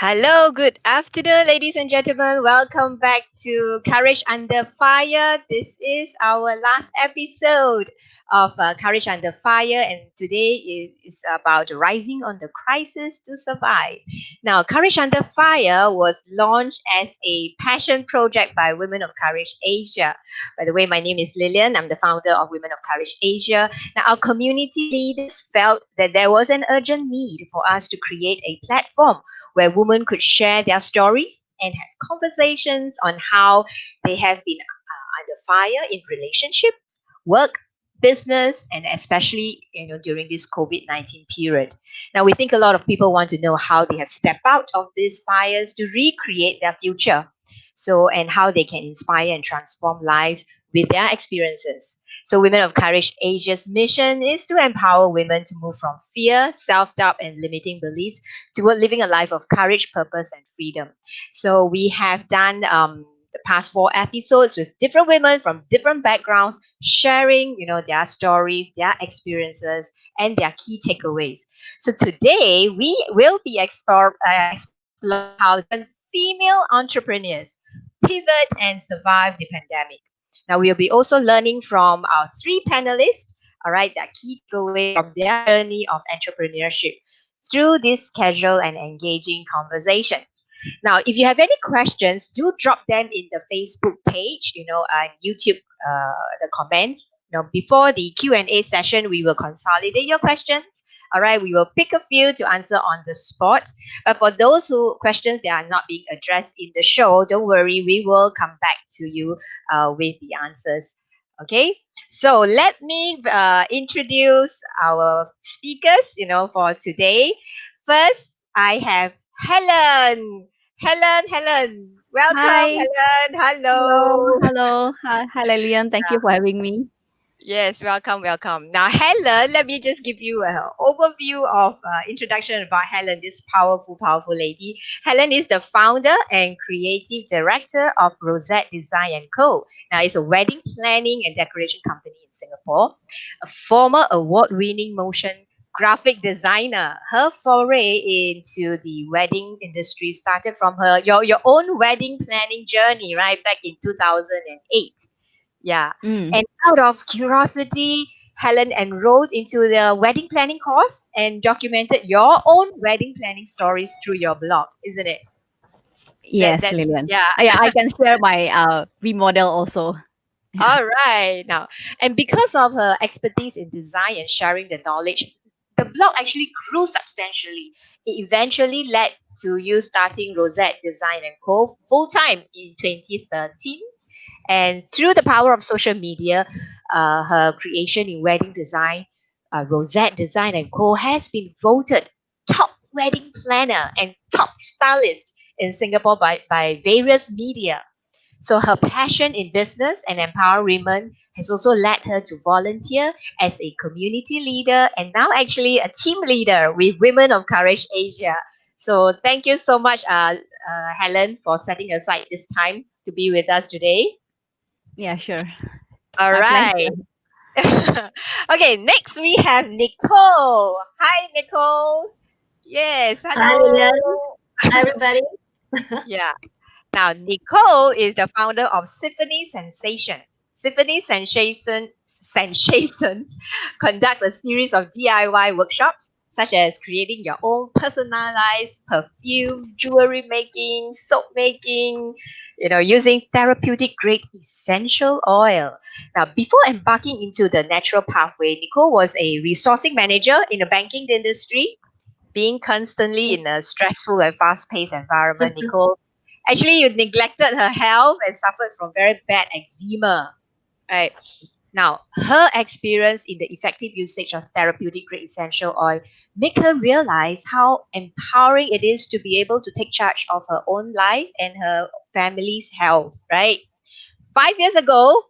Hello, good afternoon, ladies and gentlemen. Welcome back to Courage Under Fire. This is our last episode of Courage Under Fire, and today is about rising on the crisis to survive. Now, Courage Under Fire was launched as a passion project by Women of Courage Asia. By the way, my name is Lillian. I'm the founder of Women of Courage Asia. Now, our community leaders felt that there was an urgent need for us to create a platform where women could share their stories and have conversations on how they have been under fire in relationship, work, business, and especially during this COVID-19 period. Now we think a lot of people want to know how they have stepped out of these fires to recreate their future. So and how they can inspire and transform lives with their experiences. So, Women of Courage Asia's mission is to empower women to move from fear, self doubt, and limiting beliefs toward living a life of courage, purpose, and freedom. So, we have done the past four episodes with different women from different backgrounds sharing, their stories, their experiences, and their key takeaways. So, today we will be exploring how different female entrepreneurs pivot and survive the pandemic. Now, we'll be also learning from our three panelists, all right, their key takeaways from their journey of entrepreneurship through these casual and engaging conversations. Now, if you have any questions, do drop them in the Facebook page, and YouTube, the comments. Before the Q&A session, we will consolidate your questions. All right, we will pick a few to answer on the spot. But for those who questions that are not being addressed in the show, don't worry, we will come back to you with the answers. Okay, so let me introduce our speakers, for today. First, I have Helen. Helen. Welcome, Hi, Helen. hello, Hello. hello. Hi, Lillian. Thank you for having me. Yes, welcome, welcome. Now, Helen, let me just give you an overview of introduction about Helen, this powerful lady. Helen is the founder and creative director of Rosette Design and Co. Now, it's a wedding planning and decoration company in Singapore. A former award-winning motion graphic designer. Her foray into the wedding industry started from your own wedding planning journey, right, back in 2008. Yeah. Mm, And out of curiosity, Helen enrolled into the wedding planning course and documented your own wedding planning stories through your blog, isn't it? That yes, that Lillian. yeah. Yeah, I can share my V model also. Yeah. All right. Now, and because of her expertise in design and sharing the knowledge, the blog actually grew substantially. It eventually led to you starting Rosette Design and Co. full time in 2013. And through the power of social media, her creation in wedding design, Rosette Design and Co. has been voted top wedding planner and top stylist in Singapore by various media. So her passion in business and empowering women has also led her to volunteer as a community leader and now actually a team leader with Women of Courage Asia. So thank you so much, Helen, for setting aside this time to be with us today. Yeah, sure. All My right. pleasure. Okay, next we have Nicole. Hi, Nicole. Yes, Hi, Lilian. hello. Hi, everybody. Yeah. Now, Nicole is the founder of Symphony Sensations. Sensations conducts a series of DIY workshops, such as creating your own personalized perfume, jewelry making, soap making, using therapeutic grade essential oil. Now, before embarking into the natural pathway, Nicole was a resourcing manager in the banking industry. Being constantly in a stressful and fast-paced environment, Nicole, actually you neglected her health and suffered from very bad eczema. Right. Now, her experience in the effective usage of therapeutic grade essential oil make her realize how empowering it is to be able to take charge of her own life and her family's health, right? 5 years ago,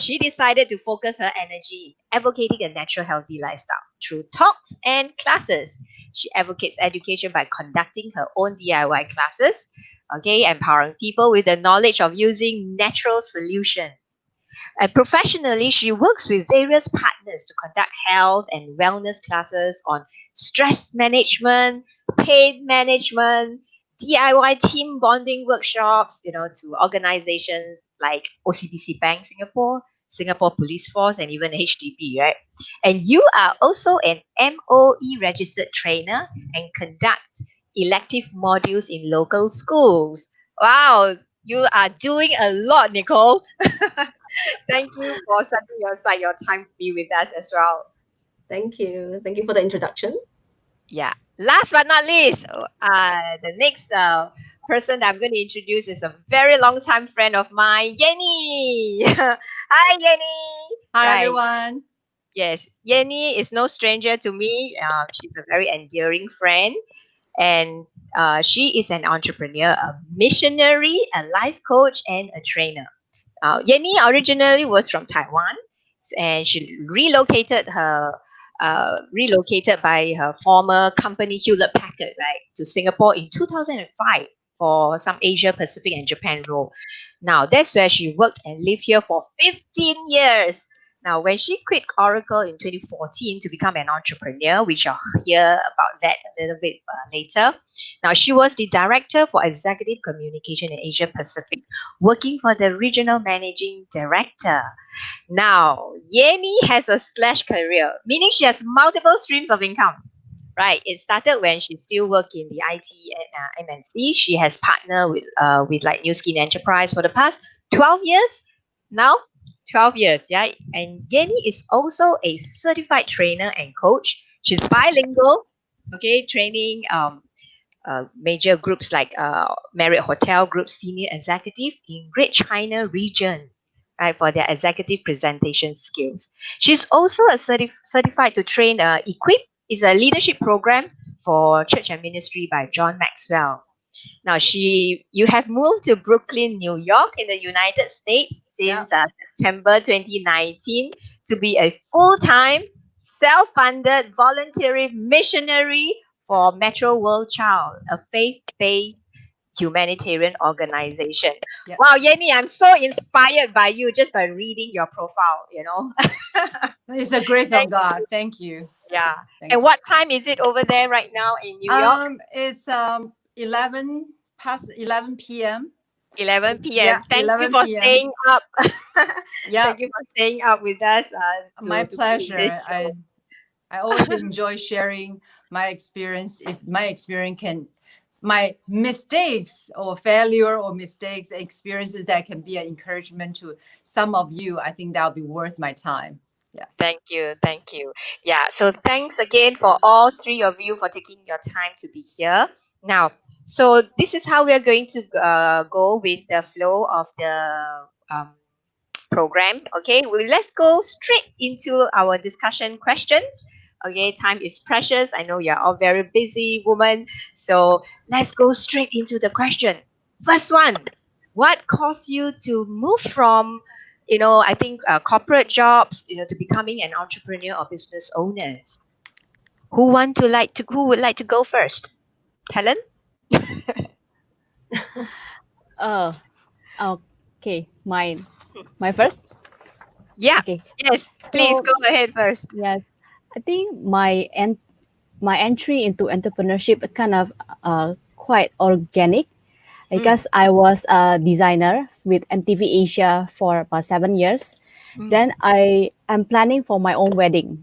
she decided to focus her energy advocating a natural, healthy lifestyle through talks and classes. She advocates education by conducting her own DIY classes, okay, empowering people with the knowledge of using natural solutions. And professionally, she works with various partners to conduct health and wellness classes on stress management, pain management, DIY team bonding workshops, to organizations like OCBC Bank Singapore, Singapore Police Force, and even HDB, right? And you are also an MOE registered trainer and conduct elective modules in local schools. Wow, you are doing a lot, Nicole. Thank you for setting aside your time to be with us as well. Thank you. Thank you for the introduction. Yeah. Last but not least, the next person that I'm going to introduce is a very long time friend of mine, Yenni. Hi, Yenni. Hi, Right. everyone. Yes, Yenni is no stranger to me. She's a very endearing friend, and she is an entrepreneur, a missionary, a life coach, and a trainer. Yenny originally was from Taiwan, and she relocated by her former company Hewlett Packard, right, to Singapore in 2005 for some Asia Pacific and Japan role. Now that's where she worked and lived here for 15 years. Now, when she quit Oracle in 2014 to become an entrepreneur, which I'll hear about that a little bit later. Now, she was the director for executive communication in Asia Pacific, working for the regional managing director. Now, Yenny has a slash career, meaning she has multiple streams of income. Right. It started when she still worked in the IT and MNC. She has partnered with like New Skin Enterprise for the past 12 years. Now, 12 years, yeah. And Yenny is also a certified trainer and coach. She's bilingual, okay, training major groups like Marriott Hotel Group Senior Executive in Great China region, right, for their executive presentation skills. She's also a certified to train Equip is a leadership program for church and ministry by John Maxwell. Now, you have moved to Brooklyn, New York, in the United States since September 2019 to be a full-time, self-funded, voluntary missionary for Metro World Child, a faith-based humanitarian organization. Yes. Wow, Yenny, I'm so inspired by you just by reading your profile, It's a grace Thank of God. Thank you. Yeah. Thank And you. what time is it over there right now in New York? It's 11 past 11 p.m. 11 p.m. Yeah, Thank you 11 for p.m. staying up. Yeah, Thank you for staying up with us my to be in this pleasure. show. I always enjoy sharing my experience. If my experience can, my mistakes or failure or mistakes, experiences that can be an encouragement to some of you, I think that'll be worth my time. Yes. Thank you. Thank you. Yeah. So thanks again for all three of you for taking your time to be here. Now, so this is how we are going to go with the flow of the um, program. Okay, well, let's go straight into our discussion questions. Okay, time is precious. I know you're all very busy women, so let's go straight into the question. First one, what caused you to move from, I think corporate jobs, to becoming an entrepreneur or business owners? Who would like to go first? Helen? Uh, okay. My first. Yeah. Okay. Yes. Please So go ahead first. yes, I think my entry into entrepreneurship kind of quite organic Mm, because I was a designer with MTV Asia for about 7 years. mm, Then I am planning for my own wedding,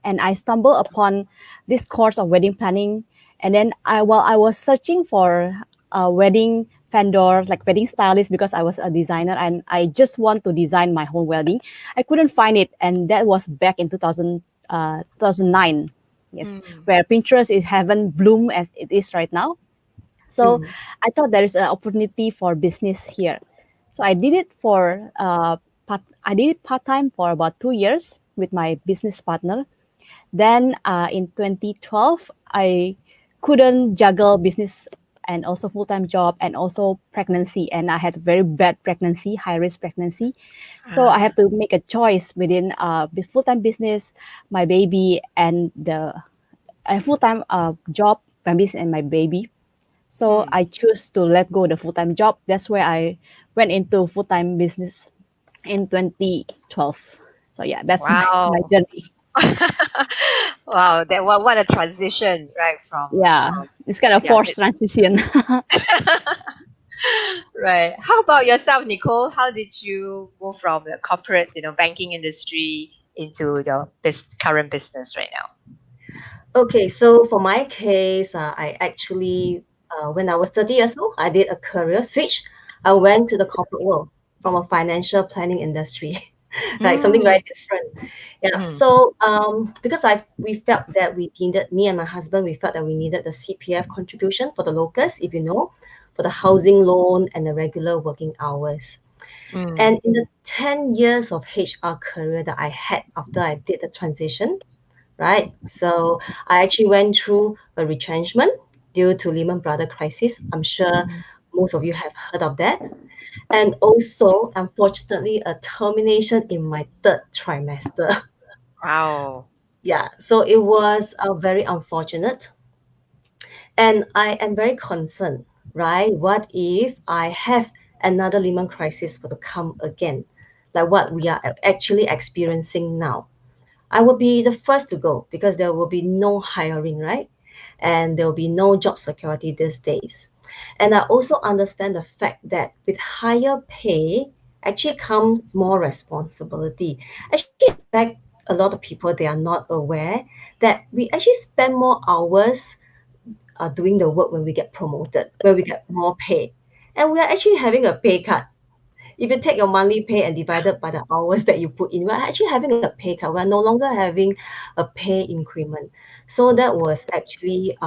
and I stumbled upon this course of wedding planning. And then while I was searching for a wedding vendor, like wedding stylist, because I was a designer and I just want to design my whole wedding, I couldn't find it, and that was back in 2009. Yes, mm, where Pinterest is haven't bloomed as it is right now. So mm, I thought there is an opportunity for business here. So I did it part time for about 2 years with my business partner. Then in 2012, I couldn't juggle business and also full time job and also pregnancy, and I had very bad pregnancy, high risk pregnancy. So I ah, have to make a choice within full time business, my baby, and the full time job, my business, and my baby. So mm. I choose to let go the full time job. That's where I went into full time business in 2012. So yeah, that's my Wow. journey. Wow, that what a transition, right? Yeah, it's kind of Yeah, forced transition. right. How about yourself, Nicole? How did you move from the corporate, banking industry into your current business right now? Okay, so for my case, I actually, when I was 30 years old, I did a career switch. I went to the corporate world from a financial planning industry, right? Something Mm, very different. Yeah. mm, So, because we felt that we needed, me and my husband, we felt that we needed the CPF contribution for the locals, if you know, for the housing loan and the regular working hours. mm, And in the 10 years of HR career that I had after I did the transition, right? So I actually went through a retrenchment due to Lehman Brothers crisis. I'm sure mm. most of you have heard of that. And also, unfortunately, a termination in my third trimester. Wow. Yeah, so it was very unfortunate. And I am very concerned, right? What if I have another Lehman crisis for to come again, like what we are actually experiencing now? I will be the first to go because there will be no hiring, right? And there will be no job security these days. And I also understand the fact that with higher pay actually comes more responsibility. Actually, in fact, a lot of people they are not aware that we actually spend more hours doing the work when we get promoted, when we get more pay. And we are actually having a pay cut. If you take your monthly pay and divide it by the hours that you put in, we're actually having a pay cut. We're no longer having a pay increment. So that was actually,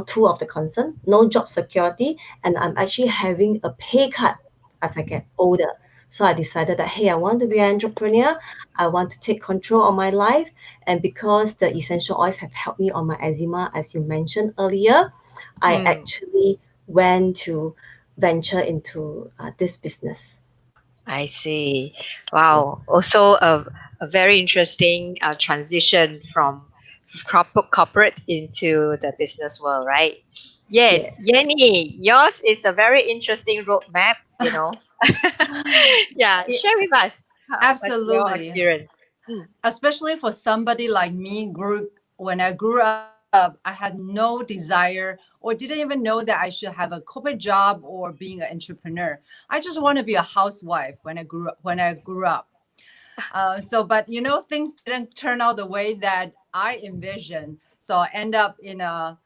two of the concern, no job security, and I'm actually having a pay cut as I get older. So I decided that, hey, I want to be an entrepreneur. I want to take control of my life. And because the essential oils have helped me on my eczema, as you mentioned earlier, I Mm, actually went to venture into this business. I see. Yeah. Wow. Also a very interesting transition from corporate into the business world, right? Yes. Yes. Yenny, yours is a very interesting roadmap. Yeah, Yeah, share with us. What's your absolutely. experience? Mm, Especially for somebody like me, when I grew up, I had no desire or didn't even know that I should have a corporate job or being an entrepreneur. I just want to be a housewife when I grew up. But things didn't turn out the way that I envisioned. So I end up in a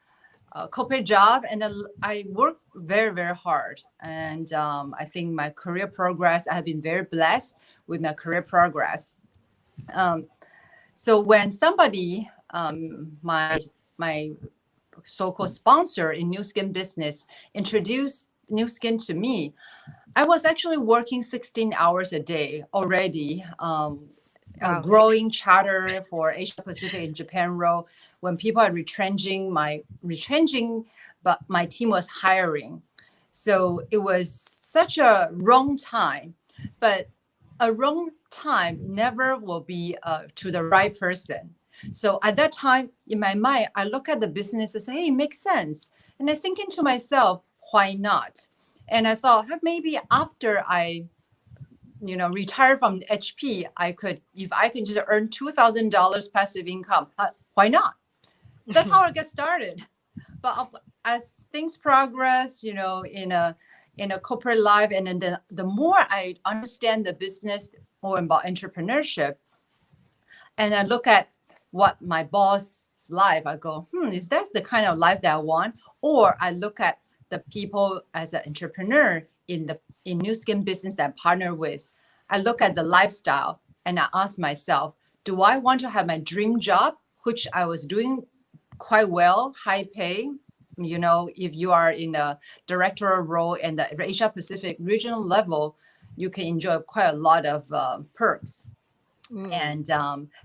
corporate job, and then I work very, very hard. And I think my career progress, I have been very blessed with my career progress. Um, so when somebody, my so-called sponsor in New Skin business, introduced New Skin to me, I was actually working 16 hours a day already. A wow, six. growing charter for Asia Pacific and Japan role. When people are retrenching, but my team was hiring. So it was such a wrong time, but a wrong time never will be to the right person. So at that time in my mind, I look at the business and say, hey, it makes sense. And I thinking to myself, why not? And I thought, "Huh, maybe after I retire from HP, if I could just earn $2,000 passive income, why not? That's how I get started. But as things progress, in a corporate life, and then the more I understand the business more about entrepreneurship, and I look at what my boss's life, I go, is that the kind of life that I want? Or I look at the people as an entrepreneur in New Skin business that I partner with. I look at the lifestyle and I ask myself, do I want to have my dream job, which I was doing quite well, high pay? If you are in a directorial role and the Asia Pacific regional level, you can enjoy quite a lot of perks, Mm, and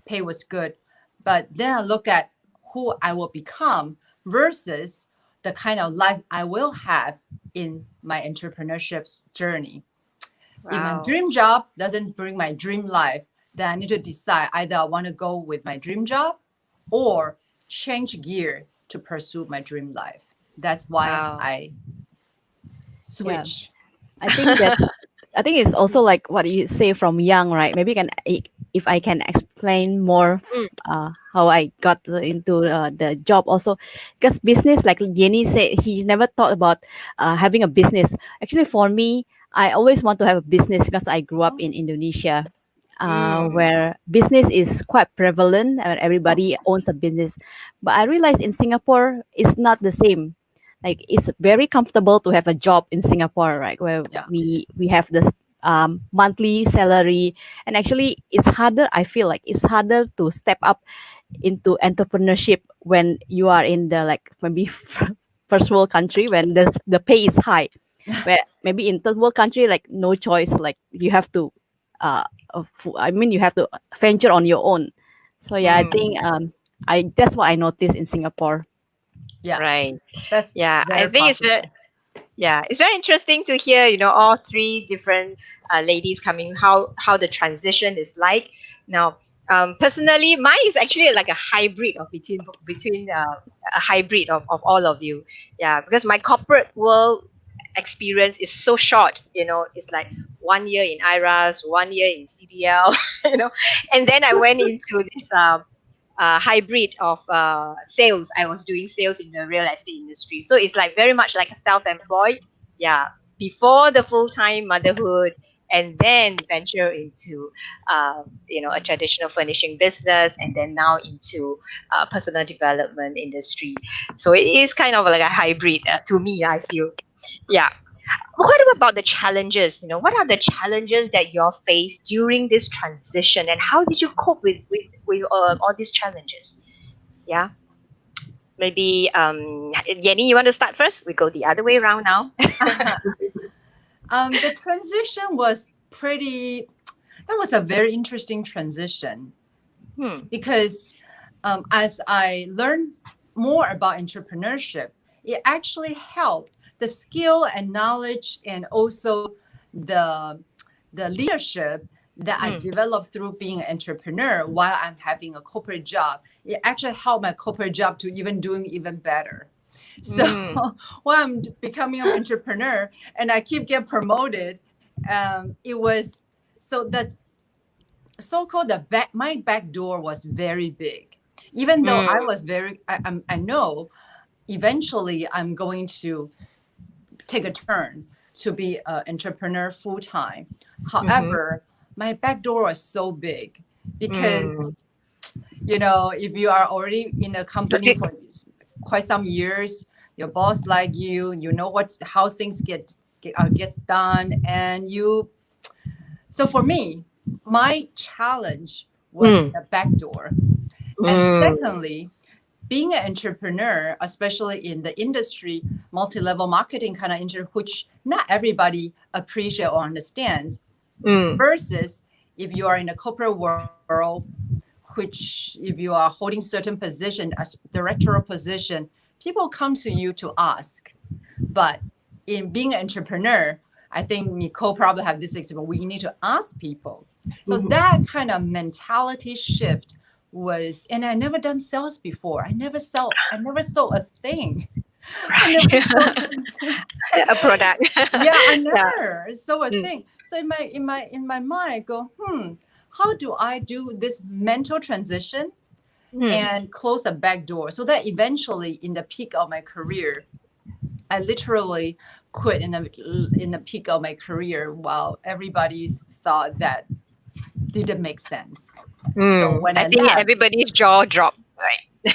pay was good. But then I look at who I will become versus the kind of life I will have in my entrepreneurship journey. If my wow. dream job doesn't bring my dream life, then I need to decide either I want to go with my dream job or change gear to pursue my dream life. That's why Wow. I Yeah, switch. I think it's also like what you say from young, right? Maybe you can if I can explain more Mm, how I got into the job also, because business, like Yenny said, he never thought about having a business. Actually, for me, I always want to have a business because I grew up in Indonesia, mm, where business is quite prevalent and everybody owns a business. But I realized in Singapore, it's not the same. Like it's very comfortable to have a job in Singapore, right? Where Yeah. we have the monthly salary, and actually it's harder. I feel like it's harder to step up into entrepreneurship when you are in the like maybe first world country when the pay is high, where maybe in third world country like no choice, like you have to I mean you have to venture on your own. So yeah, I mm. think I that's what I noticed in Singapore. Yeah. Right. That's Yeah, I very think it's very, possible. yeah, it's very interesting to hear, all three different ladies coming, how the transition is like. Now, personally, mine is actually like a hybrid of between a hybrid of all of you. Yeah, because my corporate world experience is so short. It's like 1 year in IRAS, 1 year in CDL, and then I went into this hybrid of sales. I was doing sales in the real estate industry. So it's like very much like a self-employed. Yeah. Before the full-time motherhood, and then venture into, a traditional furnishing business, and then now into personal development industry. So it is kind of like a hybrid to me, I feel. Yeah. What about the challenges? What are the challenges that you're faced during this transition, and how did you cope with all these challenges? Yeah, maybe Yenny, you want to start first? We go the other way around now. The transition was that was a very interesting transition Hmm. because as I learned more about entrepreneurship, it actually helped the skill and knowledge and also the leadership that I Mm, developed through being an entrepreneur while I'm having a corporate job. It actually helped my corporate job to even doing even better. So mm, while I'm becoming an entrepreneur and I keep getting promoted, it was so the so-called my back door was very big. Even though mm, I was I know eventually I'm going to take a turn to be an entrepreneur full time. mm-hmm, However, my back door was so big because mm. if you are already in a company for quite some years, your boss like you know how things gets done, and you. So for me, my challenge was Mm, the back door, and mm, secondly, being an entrepreneur, especially in the industry, multi-level marketing kind of industry, which not everybody appreciate or understands, mm, versus if you are in a corporate world, which if you are holding certain position, a directorial position, people come to you to ask. But in being an entrepreneur, I think Nicole probably have this experience. We need to ask people. So mhm. that kind of mentality shift was, and I never done sales before. I never sold a thing. I never Right. sold. A product. Yeah, I Yeah. never saw a Mm, thing. So in my mind, I go, how do I do this mental transition mm, and close the back door so that eventually, in the peak of my career, I literally quit in the peak of my career while everybody thought that didn't make sense. So mm. when I I think left, everybody's jaw dropped, right?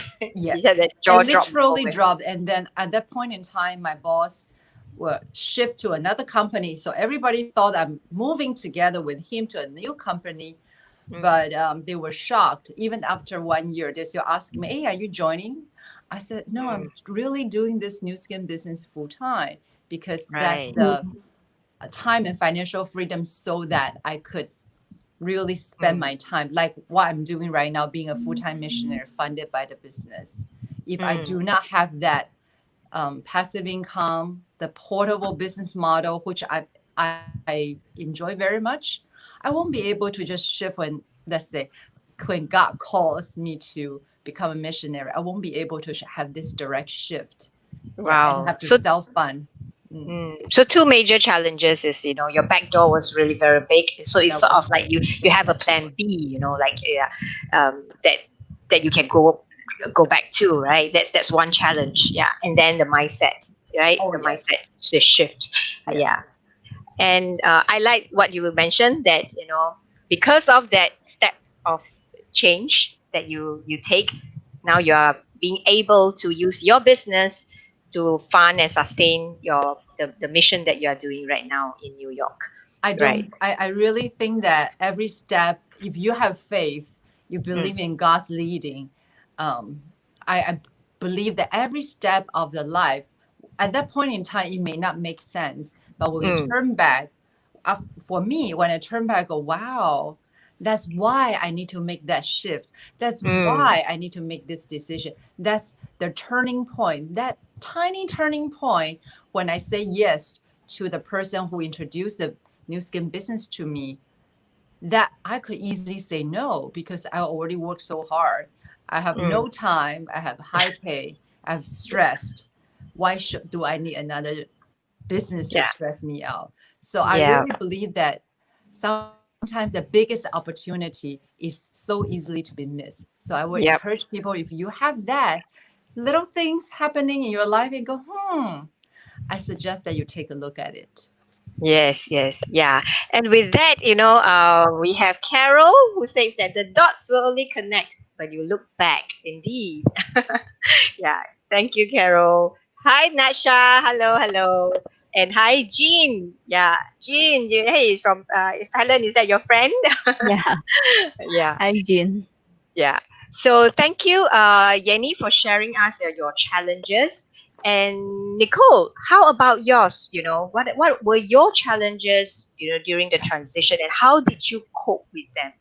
You had yes, that I jaw drop literally moment. dropped. And then at that point in time, my boss will shift to another company. So everybody thought I'm moving together with him to a new company. Mm, But they were shocked. Even after 1 year, they still ask me, "Hey, are you joining?" I said, "No, mm, I'm really doing this new skin business full time because that's right. the time and financial freedom so that I could really spend Mm, my time like what I'm doing right now, being a full-time missionary funded by the business. If I mm, do not have that passive income, the portable business model, which I enjoy very much, I won't be able to just shift when, let's say, when God calls me to become a missionary. I won't be able to have this direct shift. Yeah, and wow. have to So self fund. So two major challenges is, your back door was really very big, so it's That sort was of like you have a plan B, like, yeah, that you can go back to, right? That's one challenge, yeah. And then the mindset, right? oh The yes, mindset to shift, yeah. yes. And I like what you mentioned, that because of that step of change that you take, now you are being able to use your business to fund and sustain the mission that you are doing right now in New York, right? I really think that every step, if you have faith, you Mm, believe in God's leading, um, I believe that every step of the life, at that point in time, it may not make sense. But when we mm, turn back, for me, when I turn back, I go, wow, that's why I need to make that shift. That's mm, why I need to make this decision. That's the turning point, that tiny turning point when I say yes to the person who introduced the new skin business to me, that I could easily say no because I already worked so hard. I have mm. no time. I have high pay. I've stressed. Why should do I need another business to Yeah, stress me out? So I yeah, really believe that sometimes the biggest opportunity is so easily to be missed. So I would yep. encourage people, if you have that little things happening in your life and go, I suggest that you take a look at it. Yes, yes, yeah. And with that, we have Carol who says that the dots will only connect when you look back. Indeed. Yeah. Thank you, Carol. Hi, Nasha. Hello, hello. And hi, Jean. Yeah, Jean. Hey, from Thailand. Is that your friend? Yeah. Yeah, Hi, Jean. yeah. So thank you, Yenni, for sharing us your challenges. And Nicole, how about yours? What were your challenges, during the transition, and how did you cope with them?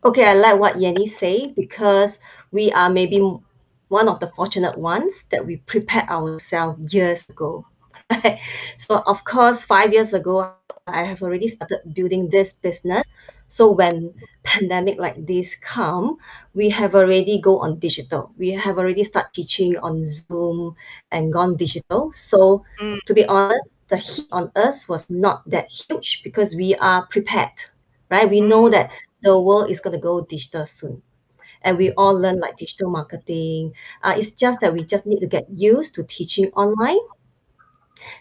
Okay, I like what Yenny say because we are maybe one of the fortunate ones that we prepared ourselves years ago. Right? So of course, 5 years ago, I have already started building this business. So when pandemic like this come, we have already go on digital. We have already start teaching on Zoom and gone digital. So Mm, to be honest, the hit on us was not that huge because we are prepared, right? We know mm, that the world is going to go digital soon, and we all learn like digital marketing. It's just that we just need to get used to teaching online,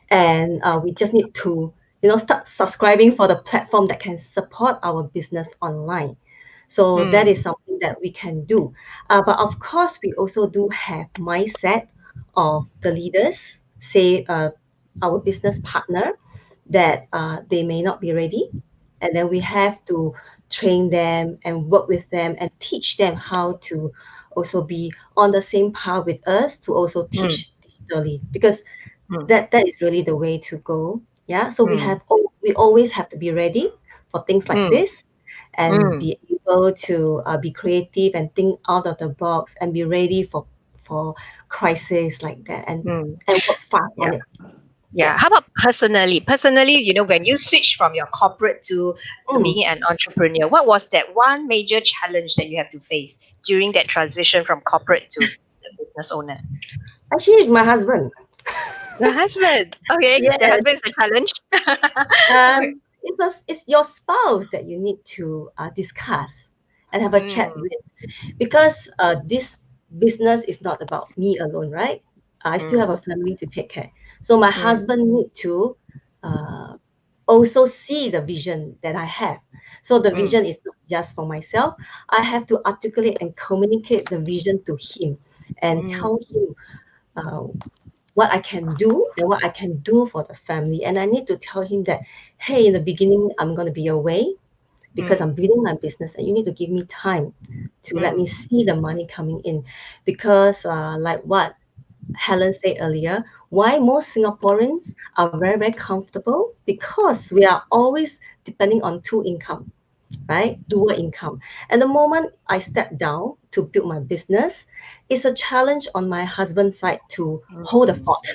and we just need to start subscribing for the platform that can support our business online. So that mm, is something that we can do. But of course, we also do have mindset of the leaders, say our business partner, that they may not be ready, and then we have to train them and work with them and teach them how to also be on the same path with us to also mm, teach digitally, because mm, that is really the way to go. Yeah, so mm, we always have to be ready for things like mm, this, and mm, be able to be creative and think out of the box and be ready for crisis like that, mm. and work fast Yeah. on it. Yeah. Yeah. How about personally? Personally, when you switch from your corporate to Mm. being an entrepreneur, what was that one major challenge that you have to face during that transition from corporate to the business owner? Actually, it's my husband. The husband. Okay, the Yes. husband is a challenge. Okay. It's your spouse that you need to discuss and have a chat Mm, with, because this business is not about me alone, right? I still have mm, a family to take care. So my mm, husband need to uh, also see the vision that I have. So the mm, vision is not just for myself. I have to articulate and communicate the vision to him and mm, tell him uh, what I can do and what I can do for the family. And I need to tell him that, hey, in the beginning, I'm going to be away because mm, I'm building my business, and you need to give me time to let me mm, see the money coming in. Because, like what Helen said earlier, why most Singaporeans are very, very comfortable, because we are always depending on two income, right? Dual income. And the moment I step down to build my business, it's a challenge on my husband's side to hold the mm. fort.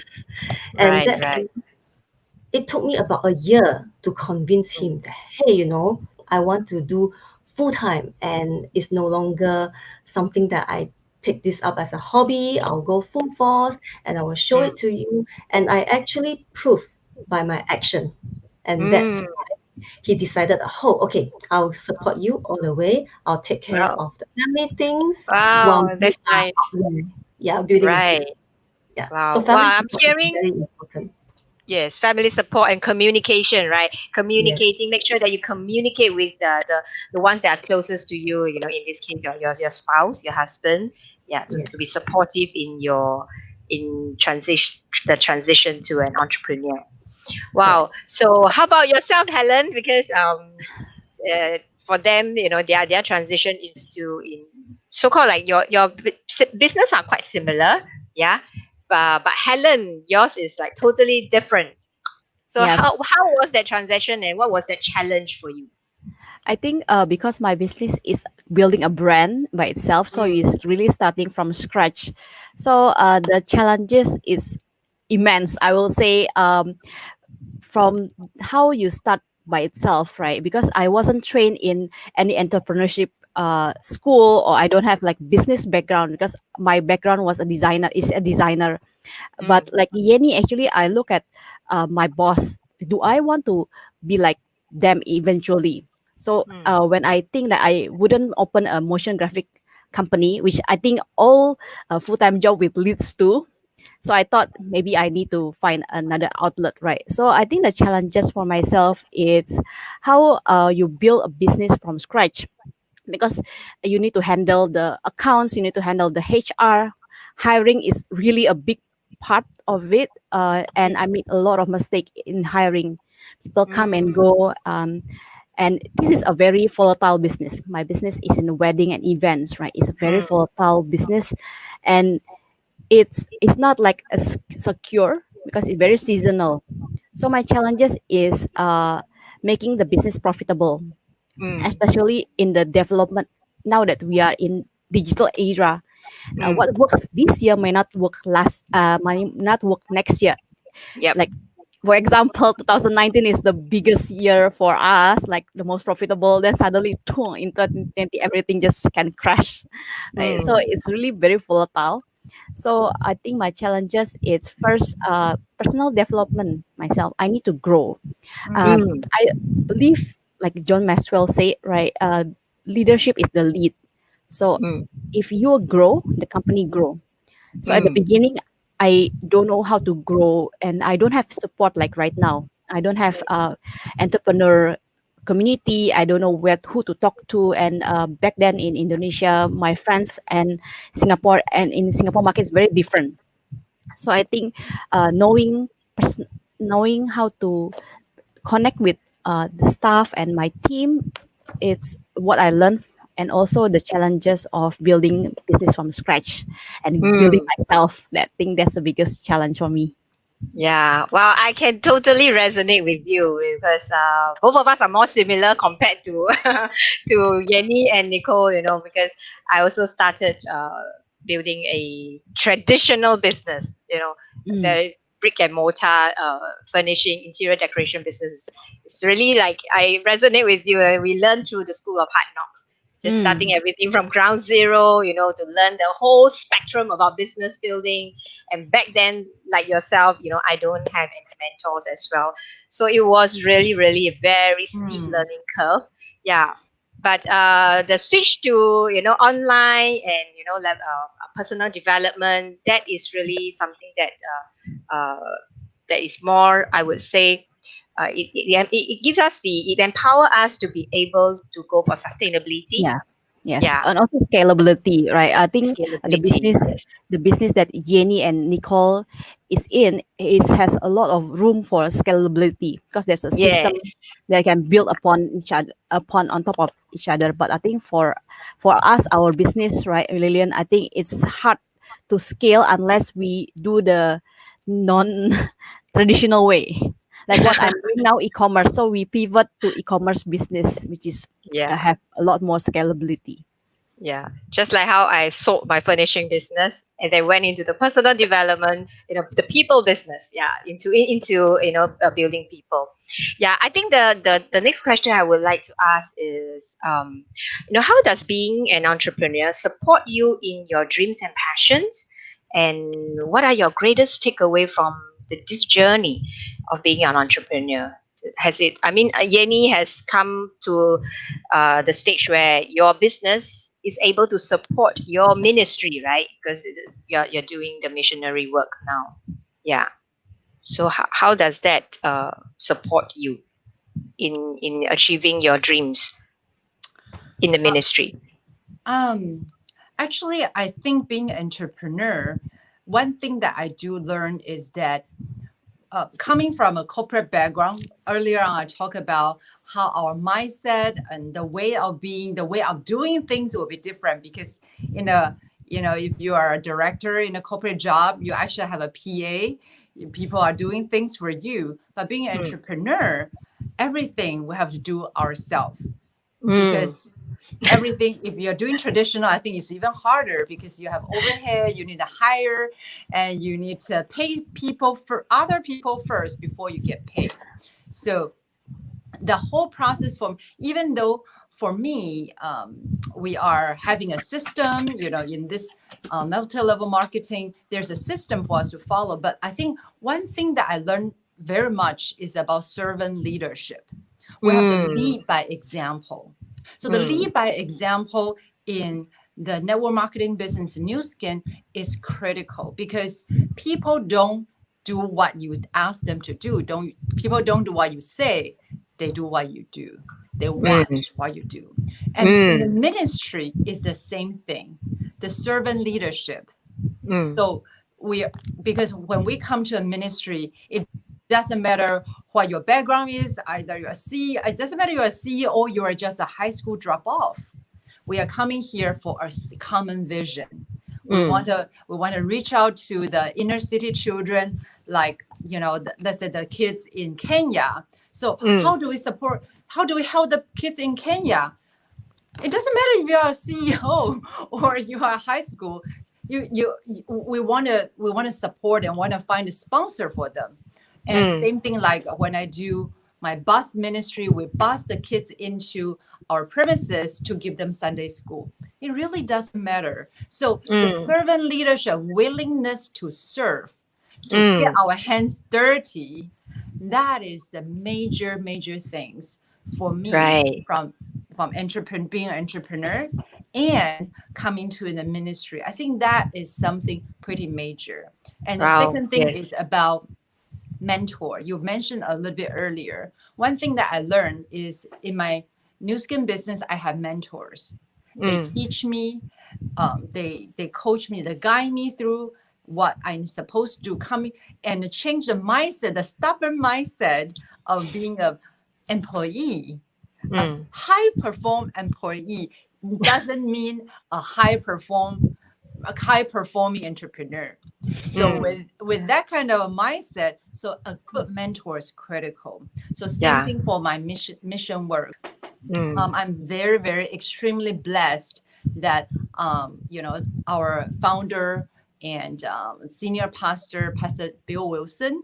And Right, that's, right. it took me about a year to convince Mm, him that, hey, I want to do full time, and it's no longer something that I take this up as a hobby. I'll go full force and I will show Mm. it to you. And I actually prove by my action. And that's Mm. why he decided, oh, okay, I'll support you all the way. I'll take care Wow. of the family things while Wow. you That's are nice. out there, yeah, building his Right. business. Yeah. So Wow. family Wow. I'm support is hearing. very important. Yes, family support and communication, right? Yes. Communicating, make sure that you communicate with the ones that are closest to you, in this case, your spouse, your husband. Yeah, to be Yes. supportive in transition to an entrepreneur. Correct. Wow. So how about yourself, Helen? Because for them, their transition is to in so called like your business are quite similar, yeah. But Helen, yours is like totally different. So Yes, how was that transition and what was that challenge for you? I think because my business is building a brand by itself, so Mm, it's really starting from scratch. So the challenges is immense. I will say from how you start by itself, right? Because I wasn't trained in any entrepreneurship school, or I don't have like business background because my background was a designer, is a designer. But mm, like Yenny, actually, I look at my boss. Do I want to be like them eventually? So mm, when I think that I wouldn't open a motion graphic company, which I think all full time job will leads to. So I thought maybe I need to find another outlet, right? So I think the challenges for myself is how you build a business from scratch, because you need to handle the accounts, you need to handle the HR. Hiring is really a big part of it, and I mm, made a lot of mistake in hiring. People come and mm, go, and this is a very volatile business. My business is in wedding and events, right? It's a very mm, volatile business, and it's not like a secure because it's very seasonal. So my challenges is making the business profitable, mm, especially in the development now that we are in digital era. mm. What works this year may not work might not work next year. Yep. Like for example, 2019 is the biggest year for us, like the most profitable. Then suddenly, in 2020, everything just can crash, right? So Mm, it's really very volatile. So I think my challenges is first personal development myself. I need to grow. mm, I believe, like John Maxwell said, right? Leadership is the lead. So mm, if you grow, the company grow. So at the mm. beginning, I don't know how to grow, and I don't have support like right now. I don't have entrepreneur community. I don't know who to talk to. And back then in Indonesia, my friends and Singapore and in Singapore market is very different. So I think knowing how to connect with the staff and my team, it's what I learned, and also the challenges of building business from scratch and building Mm. myself. That thing that's the biggest challenge for me. Yeah, well, I can totally resonate with you because both of us are more similar compared to to Yenny and Nicole. Because I also started building a traditional business. Mm, The brick and mortar furnishing interior decoration business. It's really like I resonate with you. We learned through the school of hard knocks. Just starting mm, everything from ground zero, to learn the whole spectrum about business building. And back then, like yourself, I don't have any mentors as well, so it was really really a very steep Hmm. learning curve. Yeah. But the switch to online and personal development, that is really something that is more, I would say, it gives us it empower us to be able to go for sustainability. yeah. Yes, Yeah. and also scalability, right? I think Scalability, yes. the business that Jenny and Nicole is in, is has a lot of room for scalability because there's a system Yes. that can build upon each other, upon on top of each other. But I think for us, our business, right, Lillian, I think it's hard to scale unless we do the non traditional way, like what I'm doing now, e-commerce. So we pivot to e-commerce business, which is Yeah. have a lot more scalability. Yeah, just like how I sold my furnishing business and then went into the personal development, the people business. Yeah, into building people. Yeah, I think the next question I would like to ask is, how does being an entrepreneur support you in your dreams and passions, and what are your greatest takeaway from this journey of being an entrepreneur? Has it? I mean, Yenny has come to the stage where your business is able to support your ministry, right? Because you're doing the missionary work now. Yeah. So how does that support you in achieving your dreams in the Uh, ministry? um, Actually, I think being an entrepreneur, one thing that I do learn is that coming from a corporate background, earlier on I talked about how our mindset and the way of being, the way of doing things will be different because in a if you are a director in a corporate job, you actually have a PA. People are doing things for you. But being an Mm. entrepreneur, everything we have to do ourselves Mm. because everything if you're doing traditional, I think it's even harder because you have overhead, you need to hire, and you need to pay people for other people first before you get paid. So the whole process from even though for me we are having a system in this multi-level marketing, there's a system for us to follow, but I think one thing that I learned very much is about servant leadership. We have to Mm. lead by example. So the Mm. lead by example in the network marketing business new skin is critical because people don't do what you ask them to do. Don't People don't do what you say, they do what you do. They Mm. watch what you do. And in the Mm. ministry, it's the same thing. The servant leadership. Mm. So we, because when we come to a ministry, it doesn't matter what your background is. Either you're a C, it doesn't matter you're a CEO, you are just a high school drop off. We are coming here for a common vision. Mm. We want to reach out to the inner city children, like let's say the kids in Kenya. So Mm. how do we support? How do we help the kids in Kenya? It doesn't matter if you're a CEO or you are high school. We want to support and want to find a sponsor for them. And Mm. same thing like when I do my bus ministry, we bus the kids into our premises to give them Sunday school. It really doesn't matter. So the Mm. servant leadership, willingness to serve, to get Mm. our hands dirty, that is the major things for me Right. from being an entrepreneur and coming to the ministry. I think that is something pretty major. And the Wow. second thing Yes. is about mentor. You mentioned a little bit earlier. One thing that I learned is in my new skin business, I have mentors. They Mm. teach me, they coach me, they guide me through what I'm supposed to do, coming and change the mindset, the stubborn mindset of being a employee. A Mm. high perform employee doesn't mean a high performing entrepreneur. So Mm. with that kind of a mindset, so a good mentor is critical. So same Yeah. thing for my mission work. Mm. I'm very extremely blessed that our founder and senior Pastor Bill Wilson.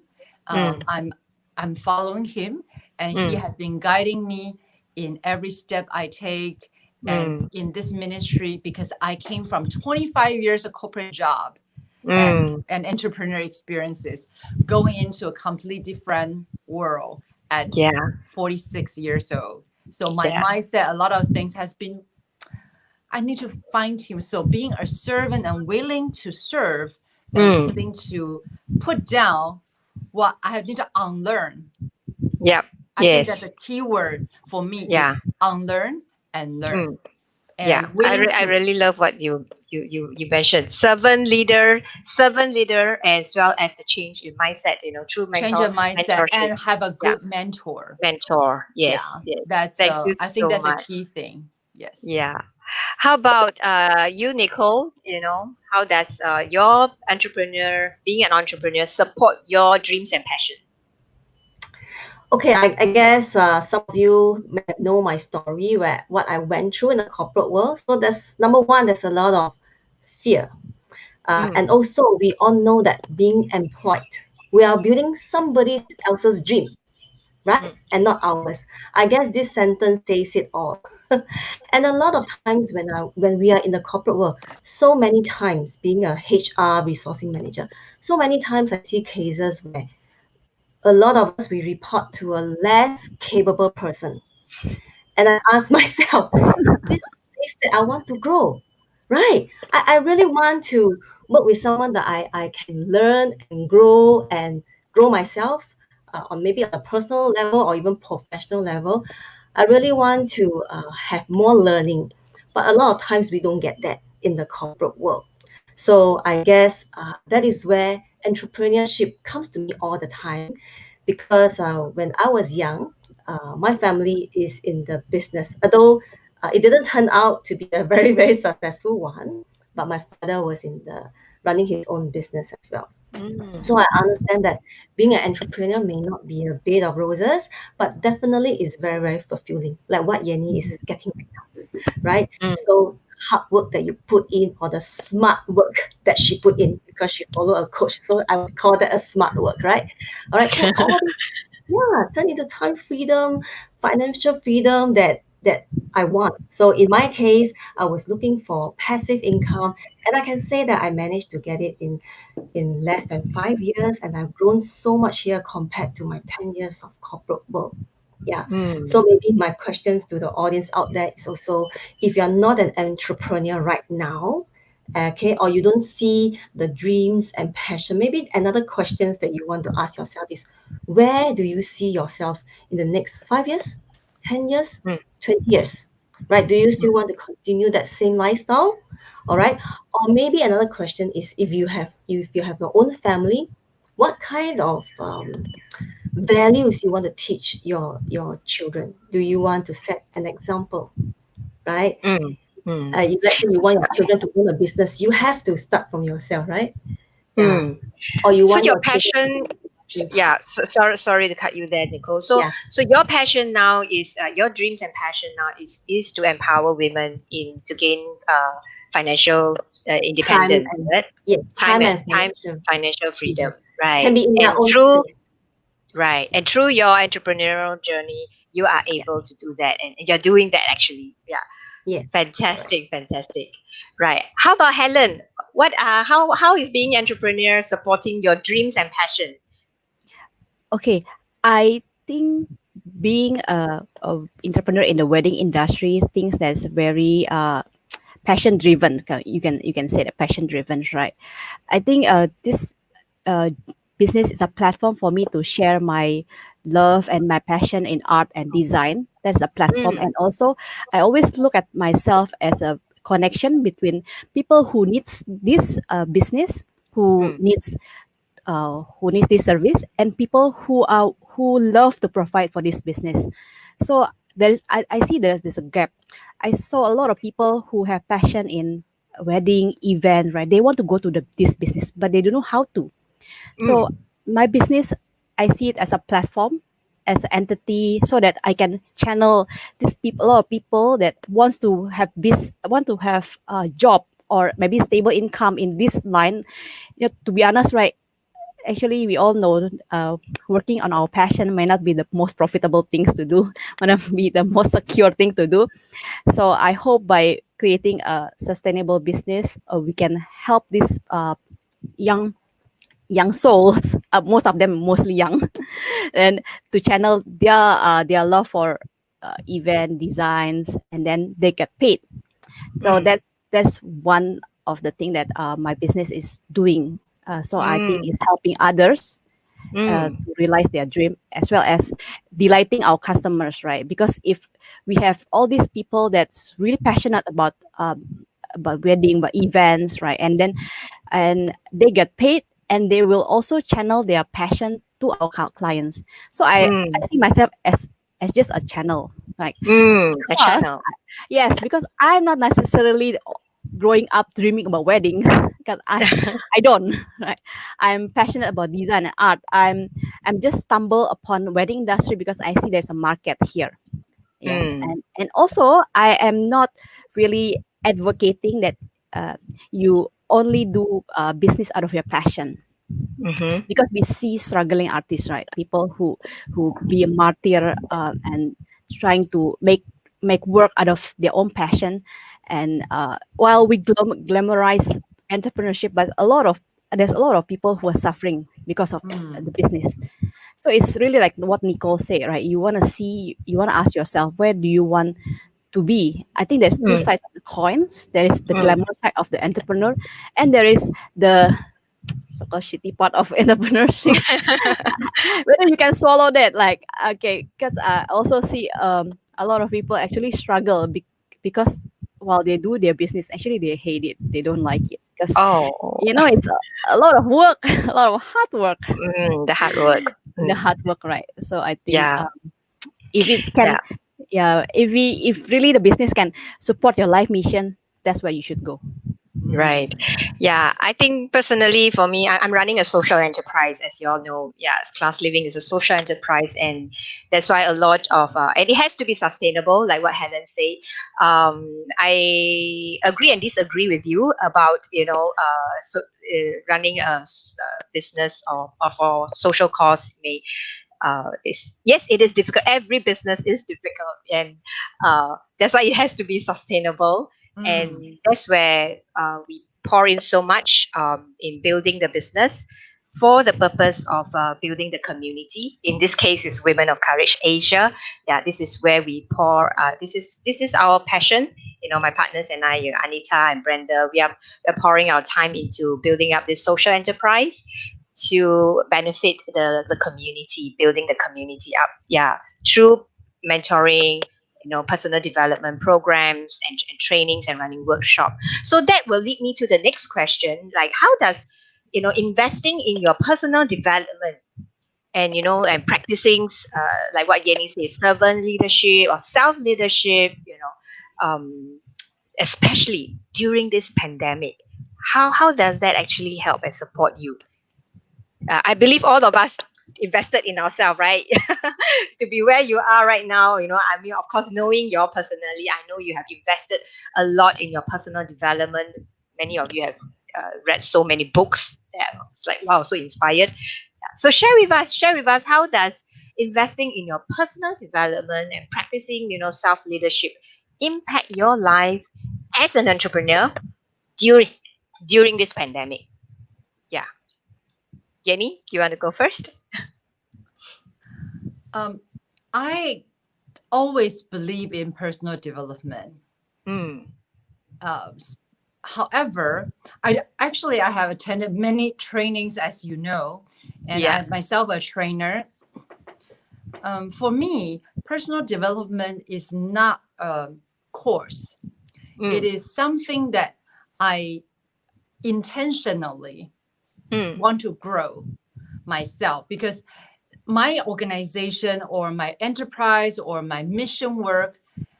Mm. I'm following him, and he Mm. has been guiding me in every step I take, and Mm. in this ministry because I came from 25 years of corporate job Mm. and entrepreneur experiences, going into a completely different world at Yeah. 46 years old. So my Yeah. mindset, a lot of things has been, I need to fine tune. So being a servant and willing to serve and Mm. willing to put down what I have need to unlearn. Yep. I think that's Yes. a key word for me is Yeah. unlearn and learn Mm. Yeah. and willing I to really love what you mentioned. Servant leader, as well as the change in mindset. Through change your mindset mentorship. and have a Yeah. good mentor. Mentor. Yeah, Yes. Yes. that's Thank you I think so that's a much. key thing. Yes. Yeah. How about you, Nicole? How does being an entrepreneur support your dreams and passion? Okay, I guess some of you may know my story, where what I went through in the corporate world. So there's number one, there's a lot of fear. And Mm, also, we all know that being employed, we are building somebody else's dream, right? mm, And not ours. I guess this sentence says it all. And a lot of times when we are in the corporate world, so many times being a HR resourcing manager, so many times I see cases where a lot of us we report to a less capable person. And I ask myself, this is a place that I want to grow, right? I really want to work with someone that I can learn and grow myself, or maybe on a personal level or even professional level. I really want to have more learning, but a lot of times we don't get that in the corporate world. So I guess that is where entrepreneurship comes to me all the time, because when I was young, my family is in the business, although it didn't turn out to be a very, very successful one, but my father was in the running his own business as well. mm, So I understand that being an entrepreneur may not be a bed of roses, but definitely is very, very fulfilling, like what Yenni is getting right now, right? mm. So hard work that you put in, or the smart work that she put in, because she followed a coach. So I would call that a smart work, right? All right. So all these, yeah, turn into time freedom, financial freedom that I want. So in my case, I was looking for passive income, and I can say that I managed to get it in less than 5 years, and I've grown so much here compared to my 10 years of corporate work. Yeah. Mm, So maybe my questions to the audience out there is also, if you're not an entrepreneur right now, okay, or you don't see the dreams and passion, maybe another questions that you want to ask yourself is, where do you see yourself in the next 5 years, 10 years, mm, 20 years, right? Do you mm, still want to continue that same lifestyle? All right. Or maybe another question is, if you have your own family, what kind of values you want to teach your children? Do you want to set an example, right? mm, mm, If let's say you want your children to own a business, you have to start from yourself, right? Yeah. mm. Or you So want your your children to passion, be the same path. yeah. Sorry to cut you there, Nicole. So Yeah. your passion now is your dreams and passion now is to empower women in to gain financial Time independence, and right? yeah, Time time and and time financial financial freedom, freedom can right? be in their And own through space. right and through your entrepreneurial journey, you are Yeah. able to do that, and you're doing that actually. Yeah, Yes. Correct. fantastic, fantastic. Right. How about Helen? What how is being entrepreneur supporting your dreams and passion? Okay, I think being a entrepreneur in the wedding industry, things that's very passion driven. You can say that passion driven, right? I think this uh, business is a platform for me to share my love and my passion in art and design. That's a platform, Mm, and also I always look at myself as a connection between people who needs this business, who mm, needs this service, and people who love to provide for this business. So I see there's a gap. I saw a lot of people who have passion in wedding event, right? They want to go to this business, but they don't know how to. So mm, my business, I see it as a platform, as an entity, so that I can channel these people, a lot of people that want to have a job or maybe stable income in this line. To be honest, right? Actually, we all know working on our passion may not be the most profitable things to do, might not be the most secure thing to do. So I hope by creating a sustainable business, we can help these young young souls, most of them mostly young, and to channel their love for event designs, and then they get paid. So mm, that's one of the thing that my business is doing. So I think mm, it's helping others mm, to realize their dream, as well as delighting our customers, right? Because if we have all these people that's really passionate about wedding, about events, right, and they get paid, and they will also channel their passion to our clients. So I mm, see myself as just a channel, like, a because channel. yes, because I'm not necessarily growing up dreaming about wedding. because I don't, right? I'm passionate about design and art. I'm just stumble upon wedding industry because I see there's a market here. Yes, Mm. and also I am not really advocating that you only do business out of your passion, Mm-hmm. because we see struggling artists, right? People who be a martyr, and trying to make work out of their own passion. And while we glamorize entrepreneurship, but there's a lot of people who are suffering because of Mm. the business. So it's really like what Nicole said, right? You want to ask yourself, where do you want to be? I think there's two Mm. sides of the coins. There is the Mm. glamour side of the entrepreneur, and there is the so-called shitty part of entrepreneurship. Whether you can swallow that, like, okay, because I also see a lot of people actually struggle because while they do their business, actually they hate it, they don't like it, because Oh, it's a lot of work, a lot of hard work, the hard work. the hard work, right? So I think, Yeah, if it yeah. can, yeah, if really the business can support your life mission, that's where you should go. Right. Yeah. I think personally for me, I'm running a social enterprise, as you all know. Yeah. Class Living is a social enterprise. And that's why a lot of, and it has to be sustainable, like what Helen said. I agree and disagree with you about, running a business or for social cause may is yes, it is difficult. Every business is difficult, and that's why it has to be sustainable. And Mm. that's where we pour in so much in building the business for the purpose of building the community. In this case, is Women of Courage Asia. Yeah, this is where we pour. This is our passion. My partners and I, Anita and Brenda, we're pouring our time into building up this social enterprise to benefit the community, building the community up. Yeah, through mentoring, personal development programs and trainings and running workshop. So that will lead me to the next question: like, how does investing in your personal development and practicing like what Yenni says, servant leadership or self leadership, especially during this pandemic, how does that actually help and support you? I believe all of us invested in ourselves, right? To be where you are right now, I mean, of course, knowing you personally, I know you have invested a lot in your personal development. Many of you have read so many books that it's like, wow, so inspired. Yeah. So share with us, how does investing in your personal development and practicing, self leadership impact your life as an entrepreneur during during this pandemic? Yeah. Jenny, do you want to go first? I always believe in personal development. Mm, Uh, However, I have attended many trainings, as you know, and yeah. I myself a trainer. For me, personal development is not a course. It Mm, is something that I intentionally mm, want to grow myself, because my organization or my enterprise or my mission work,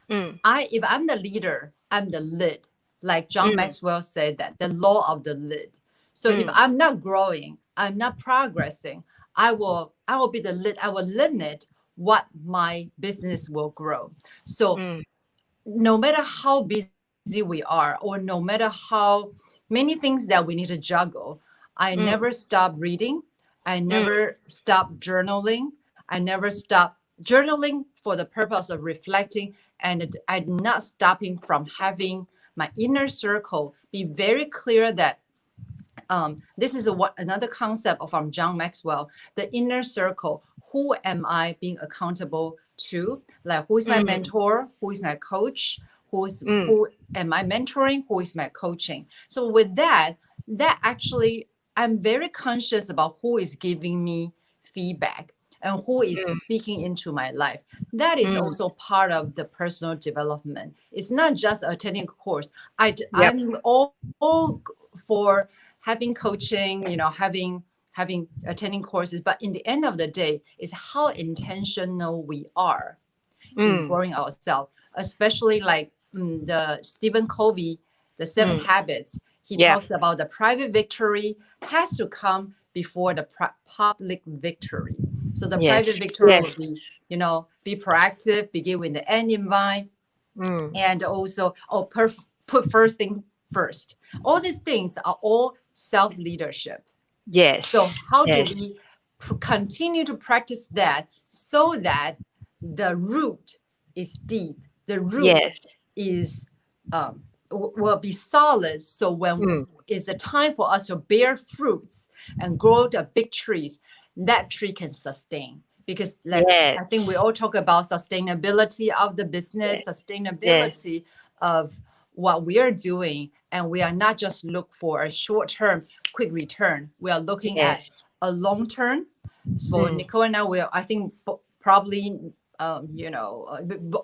mm, if I'm the leader, I'm the lead. Like John mm, Maxwell said, that the law of the lead. So if mm, I'm not growing, I'm not progressing, I will be the lead. I will limit what my business will grow. So mm, no matter how busy we are, or no matter how many things that we need to juggle, I never mm, stop reading. I mm, never stop journaling. I never stop journaling for the purpose of reflecting. And I'm not stopping from having my inner circle be very clear that this is another concept from John Maxwell, the inner circle. Who am I being accountable to? Like, who is my mm, mentor? Who is my coach? mm, Who am I mentoring? Who is my coaching? So with that actually, I'm very conscious about who is giving me feedback and who is mm, speaking into my life. That is mm. also part of the personal development. It's not just attending a course. Yep. I'm all for having coaching, having attending courses, but in the end of the day, is how intentional we are in Mm, growing ourselves. Especially like the Stephen Covey, the Seven mm, Habits. he Yeah. talks about the private victory has to come before the public victory. So the private Yes. victory will Yes. be, be proactive, begin with the end in mind, Mm. and also put first thing first. All these things are all self-leadership. So Yes. how do Yes. we continue to practice that so that the root is deep, the root Yes. is will be solid. So when Mm. it's the time for us to bear fruits and grow the big trees, that tree can sustain. Because like I think we Yes. all talk about sustainability of the business, Yes. Yes. sustainability of what we are doing, and we are not just look for a short term quick return. We are looking at Yes. a long term. For Mm. Nicole and I think probably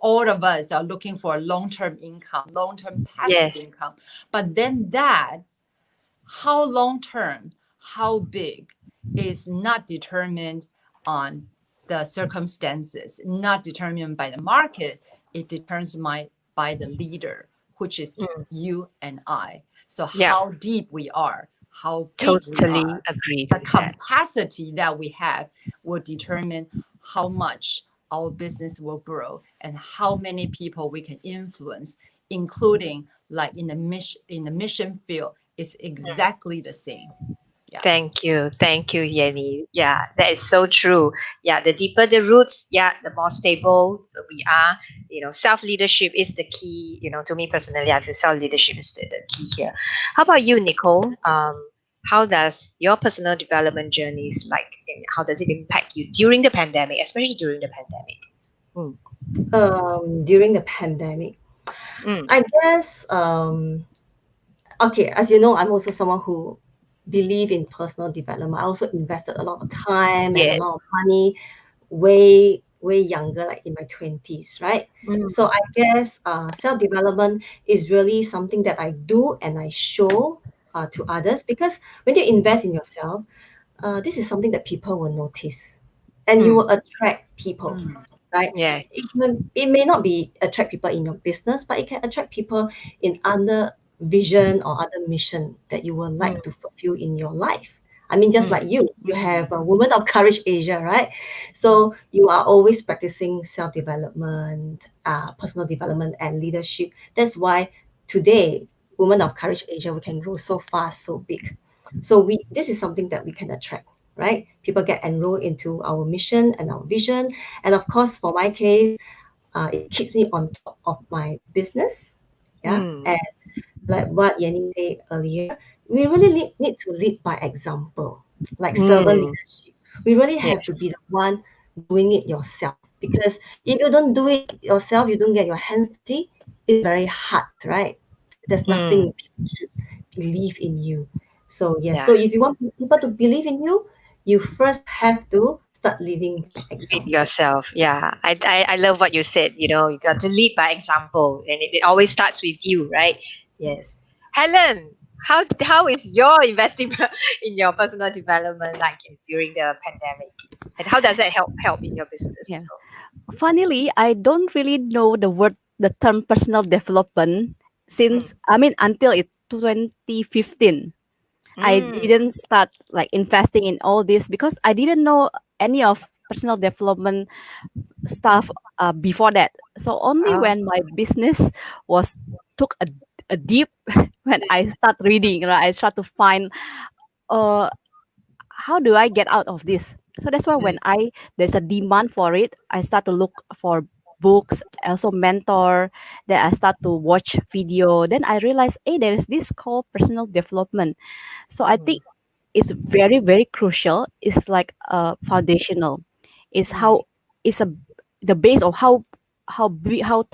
all of us are looking for a long term income, long term passive Yes. income. But then that, how long term, how big, is not determined on the circumstances, not determined by the market. It determines by the leader, which is Mm. you and I. So Yeah. how deep we are, how big we Totally are, agreed the with that. capacity that we have will determine how much our business will grow and how many people we can influence, including like in the mission field. It's exactly the same. Yeah. Thank you. Thank you, Yenni. Yeah, that is so true. Yeah, the deeper the roots, yeah, the more stable we are. Self leadership is the key. To me personally, I feel self leadership is the key here. How about you, Nicole? How does your personal development journeys like, and how does it impact you during the pandemic, especially during the pandemic? Mm. During the pandemic, Mm. I guess, okay, as you know, I'm also someone who believe in personal development. I also invested a lot of time and a Yes. lot of money way younger, like in my 20s, right? So Mm. I guess self-development is really something that I do and I show to others, because when you invest in yourself, this is something that people will notice and you Mm. will attract people, Mm. right? Yes. It may not be attract people in your business, but it can attract people in other vision or other mission that you would Mm. like to fulfill in your life. I mean, just Mm. like you Mm. have a Women of Courage Asia, right? So you are always practicing self-development, personal development, and leadership. That's why today, Women of Courage Asia, we can grow so fast, so big. So this is something that we can attract, right? People get enrolled into our mission and our vision. And of course, for my case, it keeps me on top of my business. Yeah. Mm. And like what Yenny said earlier, we really need to lead by example, like servant Mm. leadership. We really have to Yes. be the one doing it yourself. Because if you don't do it yourself, you don't get your hands dirty, it's very hard, right? There's Mm. nothing people should believe in you. So yes, Yeah. so if you want people to believe in you, you first have to start leading by Lead example. yourself. Yeah. I love what you said. You got to lead by example, and it always starts with you, right? Yes. Helen, how is your investing in your personal development like during the pandemic? And how does that help in your business Yeah. also? Funnily, I don't really know the term personal development Mm. since, I mean, until 2015. I Mm. didn't start like investing in all this because I didn't know any of personal development stuff before that. So only Ah. when my business was took a deep when I start reading, right, I start to find uh how do I get out of this? So that's why Mm. when there's a demand for it, I start to look for books, also mentor. Then I start to watch video. Then I realize, hey, there is this called personal development. So I Mm. think it's very very crucial. It's like foundational. It's Mm. how it's a the base of how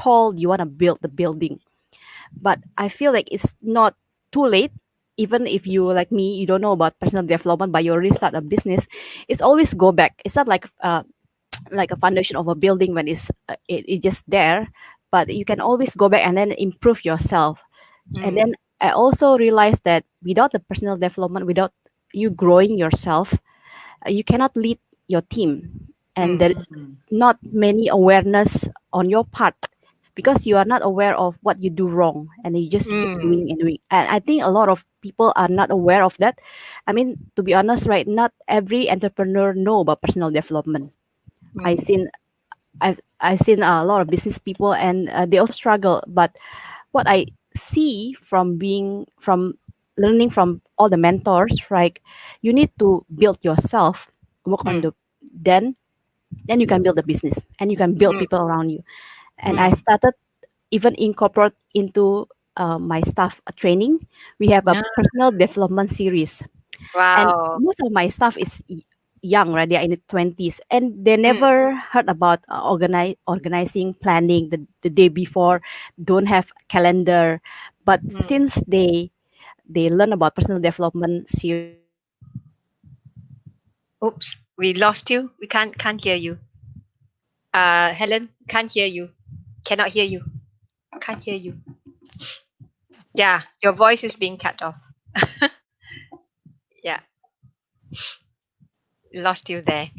tall you want to build the building. But I feel like it's not too late. Even if you like me, you don't know about personal development, but you already start a business, it's always go back. It's not like a foundation of a building when it's just there, but you can always go back and then improve yourself. And Mm. then I also realized that without the personal development, without you growing yourself, you cannot lead your team, and there Mm. is Mm. not many awareness on your part because you are not aware of what you do wrong, and you just keep Mm, doing and doing. And I think a lot of people are not aware of that. I mean, to be honest, right, not every entrepreneur know about personal development. I mm, seen I've seen a lot of business people, and they also struggle. But what I see from learning from all the mentors, right? You need to build yourself, work on mm, then you can build a business and you can build mm, people around you. And I mm. started even incorporate into my staff training. We have a Yeah. personal development series, and Wow. most of my staff is young, right? They're in the 20s, and they Mm, never heard about organizing, planning the day before, don't have calendar. But mm. since they learn about personal development series, they start to Oops, we lost you. We can't hear you. Helen, can't hear you. Cannot hear you. Can't hear you. Yeah, your voice is being cut off. Yeah, lost you there.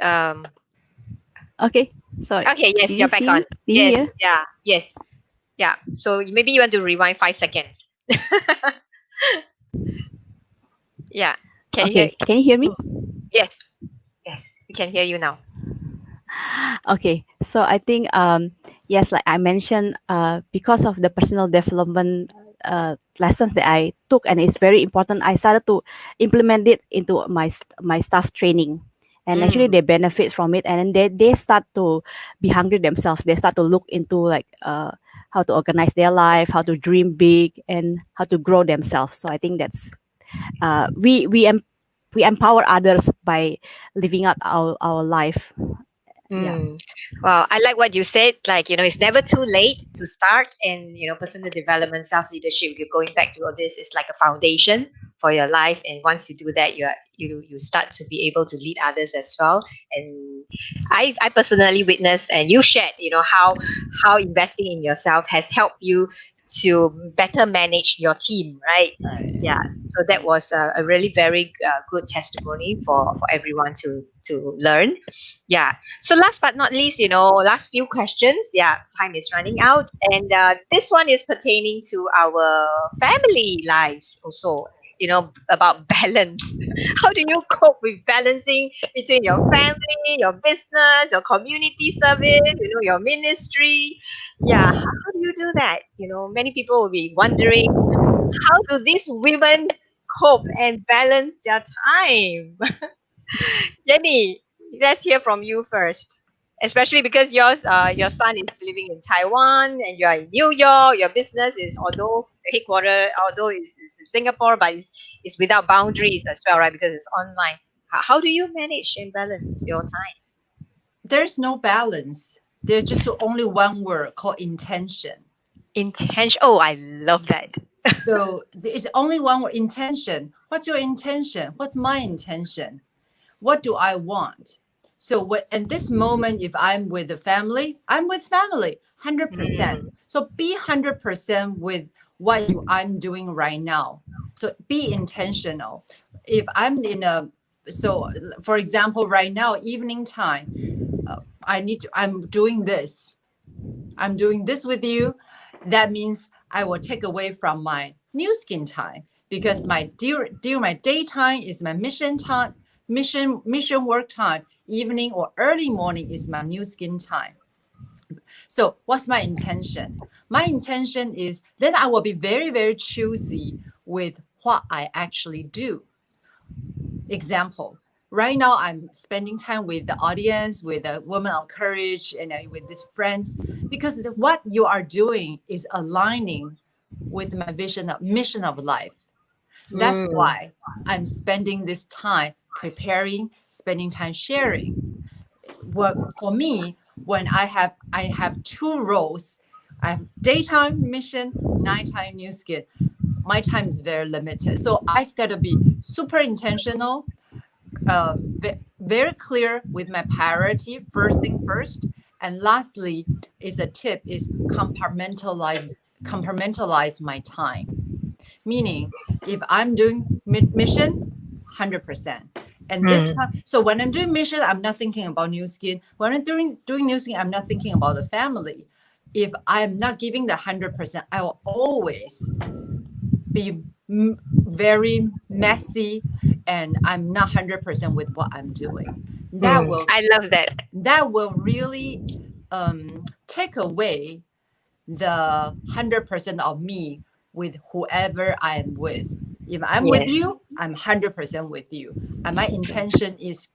Um. okay. Sorry, Okay. did Yes, you you're back see on. me? Did you Yes. hear? Yeah. Yes. Yeah. So maybe you want to rewind 5 seconds. Yeah. Can you hear? Okay, can you hear me? Mm, yes. Yes. We can hear you now. Okay, so I think yes, like I mentioned, because of the personal development lessons that I took, and it's very important, I started to implement it into my staff training, and actually Mm, they benefit from it, and then they start to be hungry themselves. They start to look into like how to organize their life, how to dream big, and how to grow themselves. So I think that's we empower others by living out our life. Yeah. mm. Well, I like what you said. Like, it's never too late to start. And, personal development, self leadership, you're going back to all this, is like a foundation for your life. And once you do that, you start to be able to lead others as well. And I personally witnessed, and you shared, how investing in yourself has helped you to better manage your team, right? Yeah. So that was a really very good testimony for everyone to learn. Yeah. So last but not least, last few questions. Yeah, time is running out, and this one is pertaining to our family lives also. About balance. How do you cope with balancing between your family, your business, your community service, your ministry? Yeah, how do you do that? Many people will be wondering, how do these women cope and balance their time? Yenny, let's hear from you first. Especially because your son is living in Taiwan and you are in New York. Your business is, although the headquarter, although is in Singapore, but it's without boundaries as well, right? Because it's online. How do you manage and balance your time? There's no balance. There's just only one word called intention. Intention. Oh, I love that. So it's only one word, intention. What's your intention? What's my intention? What do I want? So what in this moment, if I'm with the family, I'm with family 100%. Mm, So be 100% with what I'm doing right now. So be intentional. If I'm in a so for example, right now, evening time, I'm doing this. I'm doing this with you. That means I will take away from my new skin time, because my during my daytime is my mission time, mission work time. Evening or early morning is my new skin time. So what's my intention? My intention is then I will be very, very choosy with what I actually do. Example, right now I'm spending time with the audience, with the women of courage, and with these friends, because what you are doing is aligning with my vision of mission of life. That's mm, why I'm spending this time preparing, spending time sharing. Well, for me, when I have two roles, I have daytime mission, nighttime new skin. My time is very limited, so I gotta be super intentional, very clear with my priority, first thing first. And lastly, is a tip is compartmentalize my time. Meaning, if I'm doing mission, 100%. And this mm, time, so when I'm doing mission, I'm not thinking about new skin. When I'm doing new skin, I'm not thinking about the family. if I am not giving the 100%, I will always be very messy, and I'm not 100% with what I'm doing. That will I love that. really take away the 100% of me with whoever I am with. If I'm with Yes. you, I'm 100% with you. And my intention is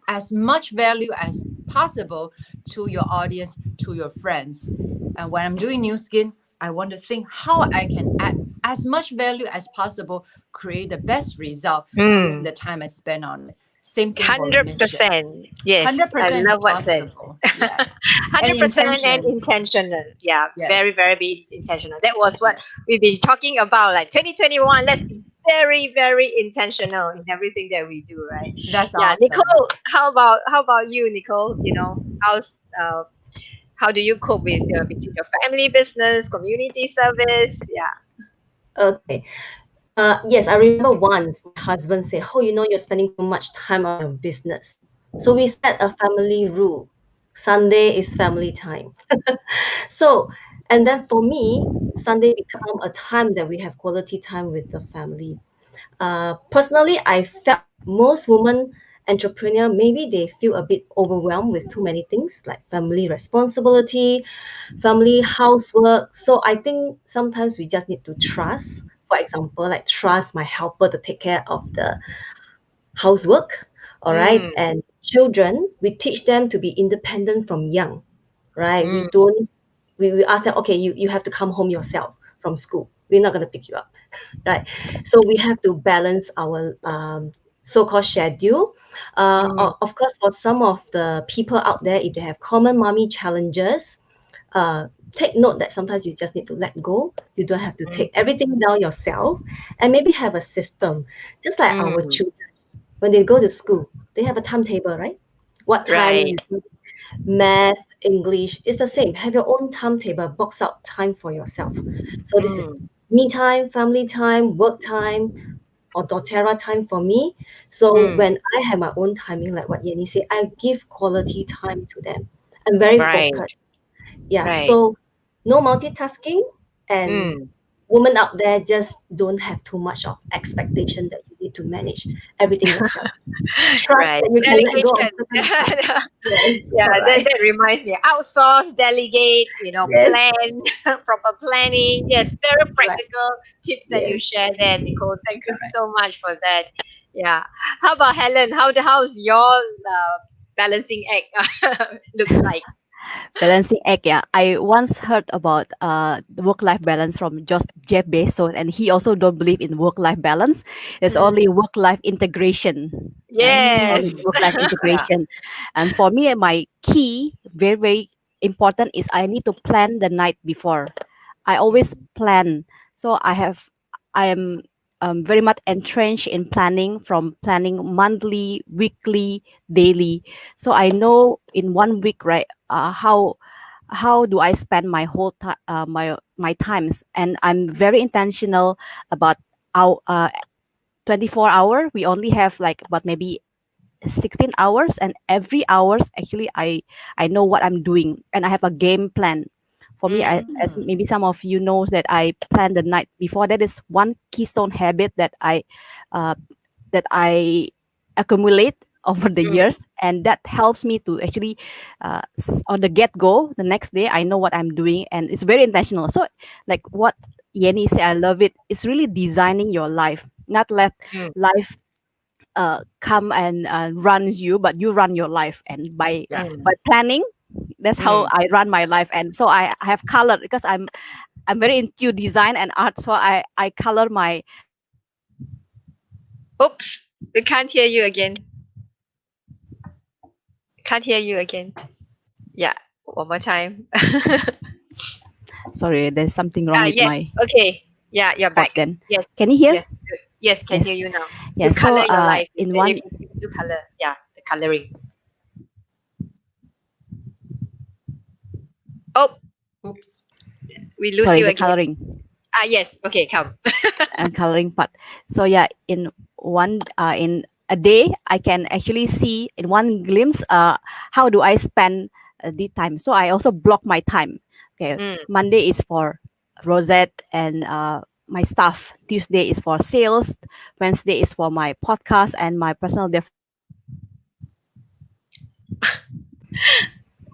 as much value as possible to your audience, to your friends. And when I'm doing new skin, I want to think how I can add as much value as possible, create the best result during Mm. the time I spend on it. Same thing for Hundred mission. percent. Yes, I 100% is love what said. possible. Yes. And 100% and intention. intentional. Yeah, very, Yes. very be intentional. That was what Yeah. we've been talking about. Like 2021. Let's be very, very intentional in everything that we do, right? That's Yeah, awesome. Nicole. How about you, Nicole? How do you cope with between your family, business, community service? Yeah. Okay. Yes, I remember once my husband said, "Oh, you're spending too much time on your business." So we set a family rule. Sunday is family time. So, and then for me, Sunday become a time that we have quality time with the family. Personally, I felt most women entrepreneur maybe they feel a bit overwhelmed with too many things like family responsibility, family housework. So I think sometimes we just need to trust. For example, like trust my helper to take care of the housework. All right. Mm, And children, we teach them to be independent from young, right? We mm, don't, we ask them, okay, you have to come home yourself from school. We're not going to pick you up, right? So we have to balance our so-called schedule. mm, Of course, for some of the people out there, if they have common mommy challenges, uh, take note that sometimes you just need to let go. You don't have to mm, take everything down yourself, and maybe have a system, just like our mm. children when they go to school, they have a timetable, right? What time Right. you do math, English, it's the same. Have your own timetable, box out time for yourself. So this is Mm, me time, family time, work time, or doTERRA time for me. So mm. when I have my own timing, like what Yenni said, I give quality time to them. I'm very Right. focused. Yeah, Right. so no multitasking, and Mm. women out there just don't have too much of expectation that you need to manage everything yourself. Trust Right. that you can let go of Delegation. certain tasks. Yes, Yeah, that, correct. that reminds me. Outsource, delegate, Yes, plan, proper planning. Yes, very correct. practical tips that you Yes, share there, Nicole. Thank you correct. so much for that. Yeah. How about Helen? How's your balancing act looks like? Balancing act, yeah. I once heard about the work-life balance from just Jeff Bezos, and he also don't believe in work-life balance. It's Mm. only work-life integration, right? Only Yes. work-life Yeah. integration. And for me, my key, very, very important, is I need to plan the night before. I always Mm, plan. So I am very much entrenched in planning, from planning monthly, weekly, daily. So I know in one week, right, how do I spend my whole time, my times, and I'm very intentional about our 24 hour. We only have like about maybe 16 hours, and every hours actually I know what I'm doing, and I have a game plan. For me, as Mm. maybe some of you knows, that I plan the night before. That is one keystone habit uh, that I accumulate over the mm, years, and that helps me to actually on the get go the next day I know what I'm doing, and it's very intentional. So like what Yenny said, I love it. It's really designing your life, not let mm, life come and runs you, but you run your life. And Yeah. by mm, planning, that's how mm. I run my life. And so I have color, because I'm very into design and art, so I color Oops. We can't hear you again. Can't hear you again. Yeah. One more time. sorry, there's something wrong with Yes. my Okay. Yeah, you're pod back. then. Yes. Can you hear? Yes. Good. Yes, can hear Yes. you now. You Yeah. So color your life. You in said one, you do color. Yeah, the coloring. Oh, Oops. we lose sorry, you the again. coloring Yes. Okay, come. and coloring part. So yeah, in a day I can actually see in one glimpse how do I spend the time. So I also block my time. Okay, Mm. Monday is for Rosette and my staff. Tuesday is for sales. Wednesday is for my podcast and my personal development.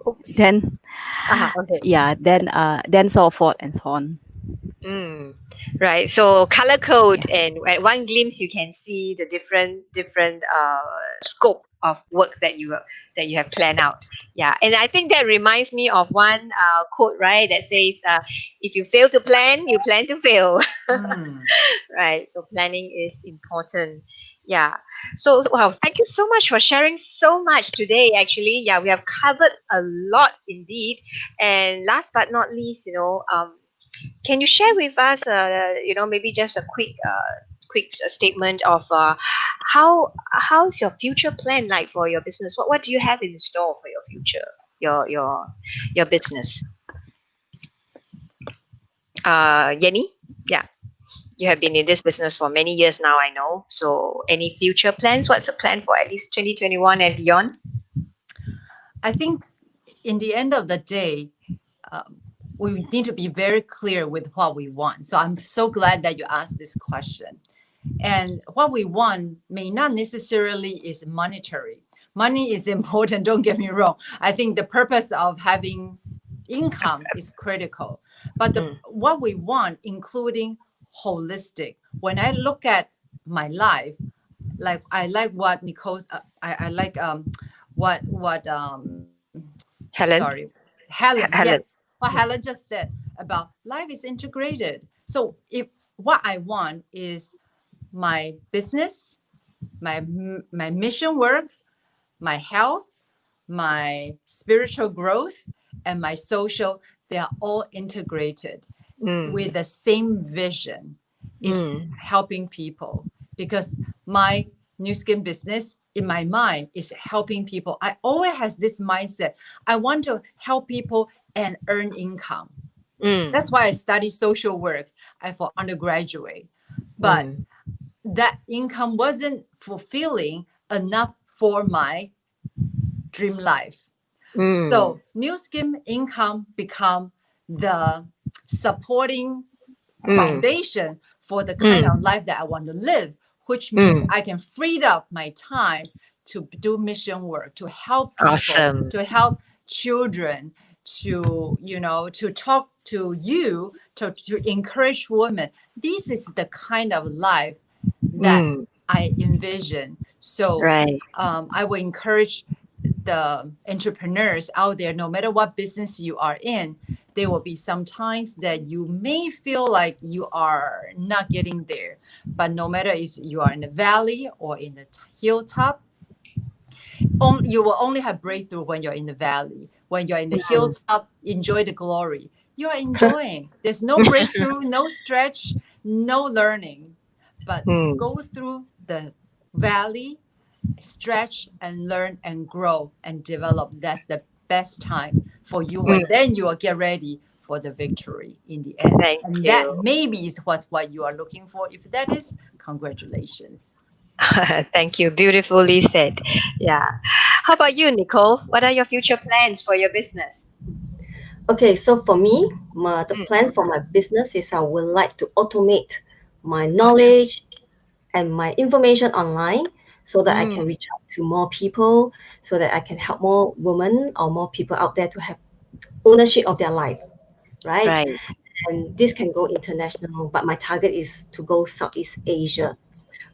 Oops. Then Okay. then so forth and so on. Mm, right. So color code, Yeah. and at one glimpse you can see the different scope of work that you have planned out. Yeah, and I think that reminds me of one quote, right? That says, "If you fail to plan, you plan to fail." Mm. Right. So planning is important. Yeah. So wow, thank you so much for sharing so much today. Actually, yeah, we have covered a lot indeed. And last but not least, can you share with us, maybe just a quick statement of how's your future plan like for your business? What do you have in store for your future, your business? Yenny, yeah, you have been in this business for many years now, I know. So, any future plans? What's the plan for at least 2021 and beyond? I think in the end of the day, we need to be very clear with what we want. So I'm so glad that you asked this question. And what we want may not necessarily is monetary. Money is important, don't get me wrong. I think the purpose of having income is critical. But Mm, what we want, including holistic, when I look at my life, like I like what Nicole's, I like what sorry, Helen, Helen, yes, Helen. what Helen just said about life is integrated. So if what I want is my business, my mission work, my health, my spiritual growth, and my social, they are all integrated Mm, with the same vision, is mm, helping people. Because my new skin business in my mind is helping people. I always has this mindset. I want to help people and earn income. mm, That's why I study social work for undergraduate. But mm, that income wasn't fulfilling enough for my dream life. mm, So new scheme income become the supporting mm, foundation for the kind mm, of life that I want to live, which means mm. I can free up my time to do mission work, to help people, Awesome. to help children, to talk to you, to encourage women. This is the kind of life that Mm, I envision. So right. I will encourage the entrepreneurs out there, no matter what business you are in, there will be some times that you may feel like you are not getting there. But no matter if you are in the valley or in the hilltop, you will only have breakthrough when you're in the valley. When you're in the Mm, hilltop, enjoy the glory. You are enjoying. There's no breakthrough, no stretch, no learning. But mm, go through the valley, stretch and learn and grow and develop. That's the best time for you. mm. And then you will get ready for the victory in the end. Thank And that you. maybe is what you are looking for. If that is, congratulations. Thank you. Beautifully said. Yeah. How about you, Nicole? What are your future plans for your business? Okay, so for me, the Mm, plan for my business is I would like to automate my awesome. knowledge and my information online so that I Mm, can reach out to more people, so that I can help more women or more people out there to have ownership of their life, right? right. And this can go international, but my target is to go Southeast Asia,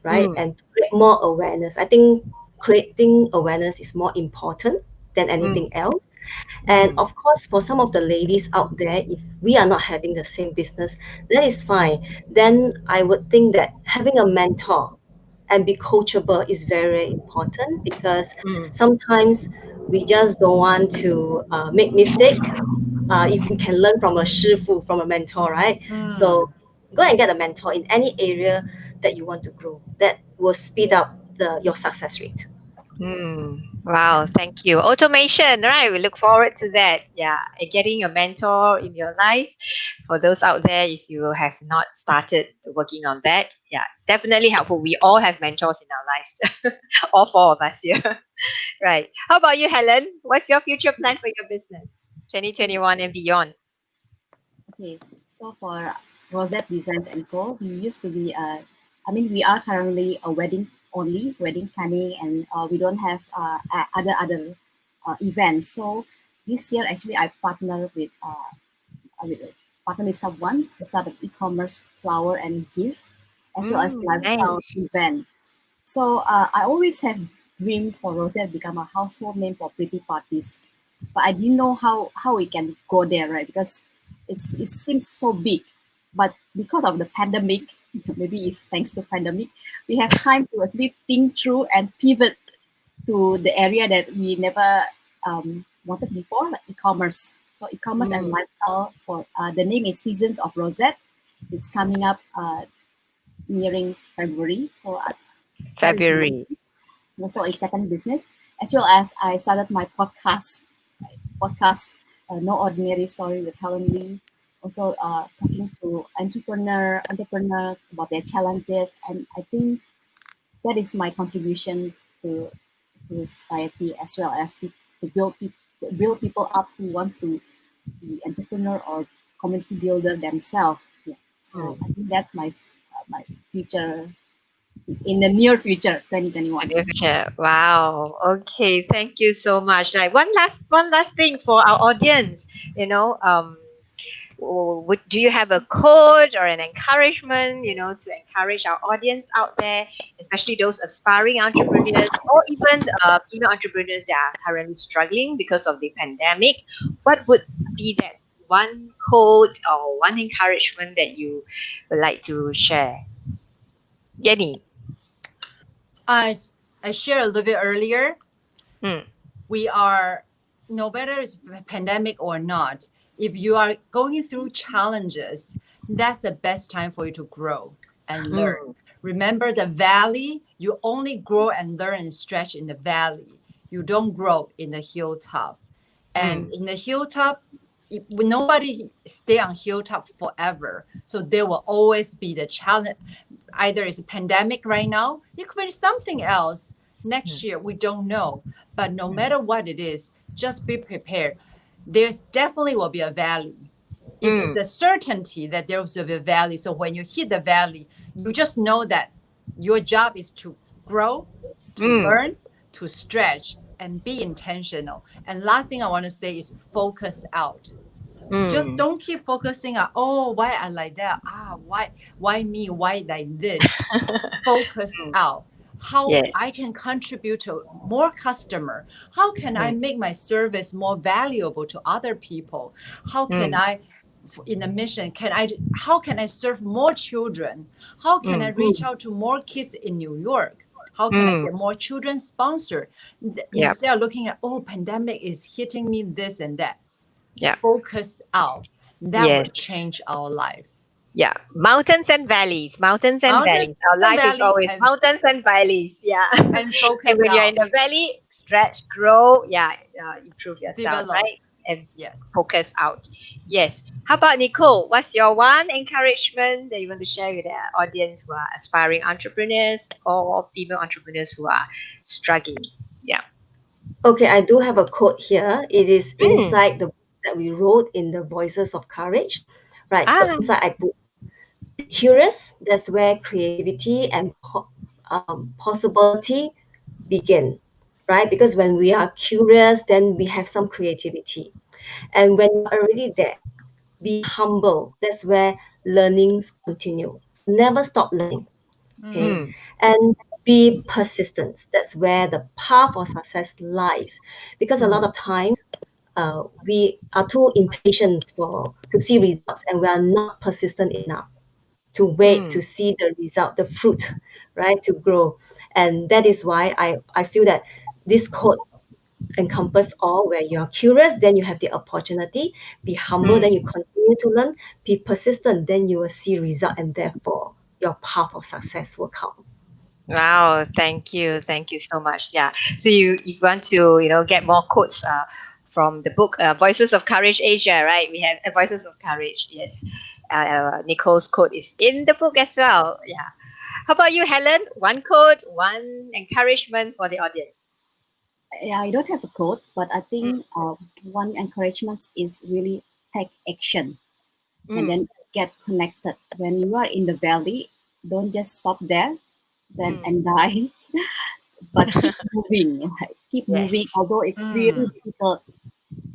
right? Mm, And to create more awareness. I think creating awareness is more important than mm, anything else. And mm, of course, for some of the ladies out there, if we are not having the same business, that is fine. Then I would think that having a mentor and be coachable is very important, because mm, sometimes we just don't want to make mistake. If we can learn from a shifu, from a mentor, right? So Mm. go and get a mentor in any area that you want to grow. That will speed up your success rate. mm. Wow. Thank you. Automation, right? We look forward to that. Yeah. And getting a mentor in your life. For those out there, if you have not started working on that, yeah, definitely helpful. We all have mentors in our lives, all four of us here. Right. How about you, Helen? What's your future plan for your business? 2021 and beyond. Okay, so for Rosette Designs and Co, we used to be we are currently a wedding planning, and we don't have other events. So this year, actually, I with partner with someone to start an e-commerce flower and gifts, as well as lifestyle Nice. event. So I always have dreamed for Rosette become a household name for pretty parties, but I didn't know how we can go there, right? Because it seems so big, but because of the pandemic, maybe it's thanks to pandemic, we have time to actually think through and pivot to the area that we never wanted before, like e-commerce. So e-commerce and Mm, lifestyle for the name is Seasons of Rosette. It's coming up nearing February. So that is one February. thing. Also, a second business, as well as I started my podcast, No Ordinary Story with Hellen Lie. Also, talking to entrepreneur about their challenges, and I think that is my contribution to society, as well as to build people up who wants to be entrepreneur or community builder themselves. Yeah. So I Mm. think that's my future in the near future, 2021. In the future. Wow. Okay. Thank you so much. Like one last thing for our audience. Do you have a code or an encouragement, to encourage our audience out there, especially those aspiring entrepreneurs or even female entrepreneurs that are currently struggling because of the pandemic? What would be that one code or one encouragement that you would like to share? Yenny. I I shared a little bit earlier. Mm, We are, no matter it's a pandemic or not, if you are going through challenges, that's the best time for you to grow and learn. mm, Remember, the valley, you only grow and learn and stretch in the valley. You don't grow in the hilltop. And mm, in the hilltop, nobody stay on hilltop forever. So there will always be the challenge. Either it's a pandemic right now, it could be something else next mm, year. We don't know. But no mm, matter what it is, just be prepared. There's definitely will be a valley. It's mm, a certainty that there will be a valley. So when you hit the valley, you just know that your job is to grow, to mm, learn, to stretch, and be intentional. And last thing I want to say is focus out. Just mm, don't keep focusing on, oh, why I like that, why me, why like this. Focus mm. out how I Yes. can contribute to more customer, how can I Mm, make my service more valuable to other people, how can mm, I, in the mission, how can I serve more children, how can I mm, reach out to more kids in New York, how can I mm. get more children sponsored. Yep. Instead of looking at, oh, pandemic is hitting me this and that, Yep. focus out. That will Yes. change our life. Yeah. Mountains and valleys. Mountains and Mountains valleys. Our and life is valley always mountains and valleys. Yeah. and And focus when you're in out. the valley, stretch, grow. Yeah. Improve yourself, Develop. right? And Yes. focus out. Yes. How about Nicole? What's your one encouragement that you want to share with the audience who are aspiring entrepreneurs or female entrepreneurs who are struggling? Yeah. Okay, I do have a quote here. It is Mm. inside the book that we wrote in the Voices of Courage. Right. So Ah. inside I put, be curious. That's where creativity and possibility begin. Right. Because when we are curious, then we have some creativity. And when you're already there, be humble. That's where learnings continue. So never stop learning. Okay. Mm. And be persistent. That's where the path of success lies. Because a lot Mm. of times we are too impatient for to see results, and we are not persistent enough to wait to Mm. see the result, the fruit, right, to grow. And that is why I feel that this quote encompass all. Where you are curious, then you have the opportunity. Be humble, then Mm. you continue to learn. Be persistent, then you will see result, and therefore your path of success will come. Wow, thank you. Thank you so much. Yeah. So you want to, get more quotes from the book Voices of Courage Asia, right? We have Voices of Courage. Yes. Nicole's quote is in the book as well. Yeah. How about you, Helen? One quote, one encouragement for the audience. Yeah, I don't have a quote, but I Mm, think one encouragement is really take action. and Mm. then get connected. When you are in the valley, don't just stop there then Mm. and die, but keep moving. Right? Keep moving, Yes. although it's really Mm. difficult.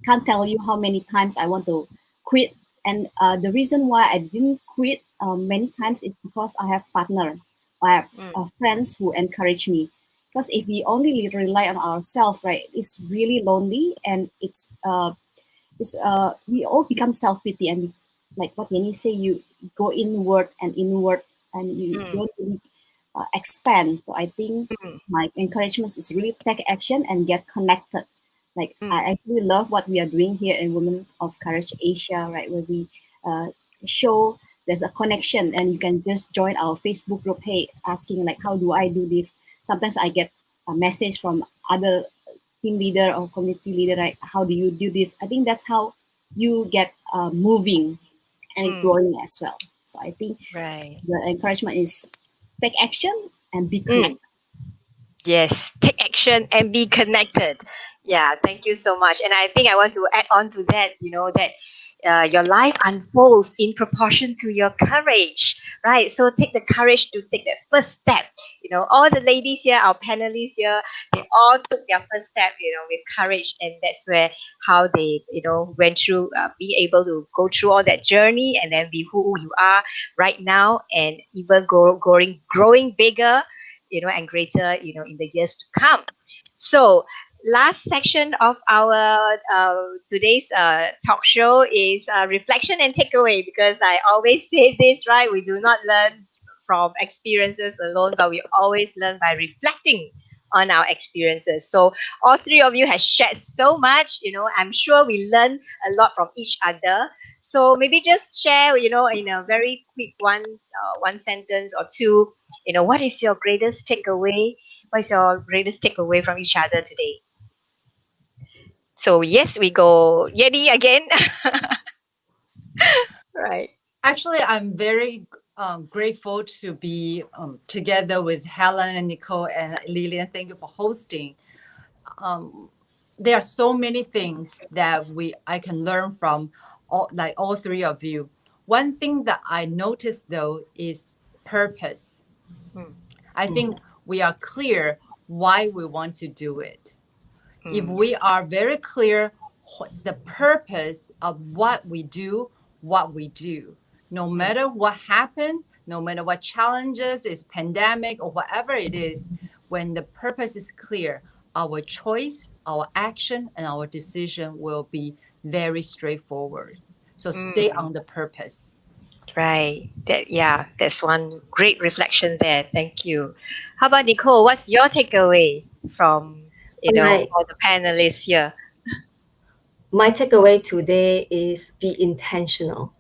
Can't tell you how many times I want to quit. And the reason why I didn't quit many times is because I have partner, I have Mm. friends who encourage me. Because if we only rely on ourselves, right, it's really lonely, and it's we all become self pity, and we, like what Yenny say, you go inward and inward, and you Mm. don't really expand. So I think Mm. my encouragement is really take action and get connected. Like Mm. I actually love what we are doing here in Women of Courage Asia, right, where we uh, show there's a connection, and you can just join our Facebook group. Hey, asking like, how do I do this? Sometimes I get a message from other team leader or community leader, like, how do you do this? I think that's how you get moving and Mm. growing as well. So I think Right. the encouragement is take action and be Mm. connected. Yes, take action and be connected. Yeah, thank you so much. And I think I want to add on to that, that your life unfolds in proportion to your courage, right? So take the courage to take that first step. All the ladies here, our panelists here, they all took their first step, with courage. And that's where how they, went through, be able to go through all that journey and then be who you are right now and even growing bigger, and greater, in the years to come. So, last section of our today's talk show is reflection and takeaway, because I always say this, right? We do not learn from experiences alone, but we always learn by reflecting on our experiences. So all three of you have shared so much, I'm sure we learn a lot from each other. So maybe just share, in a very quick one sentence or two, what is your greatest takeaway? What is your greatest takeaway from each other today? So yes, we go Yenny again. Right. Actually, I'm very grateful to be together with Helen and Nicole and Lillian. Thank you for hosting. There are so many things that I can learn from all three of you. One thing that I noticed though is purpose. Mm, I think we are clear why we want to do it. If mm, we are very clear the purpose of what we do, no mm, matter what happened, no matter what challenges, is pandemic or whatever it is, when the purpose is clear, our choice, our action, and our decision will be very straightforward. So stay mm. on the purpose. Right. That's one great reflection there. Thank you. How about Nicole? What's your takeaway from, My all the panelists here? my takeaway today is be intentional,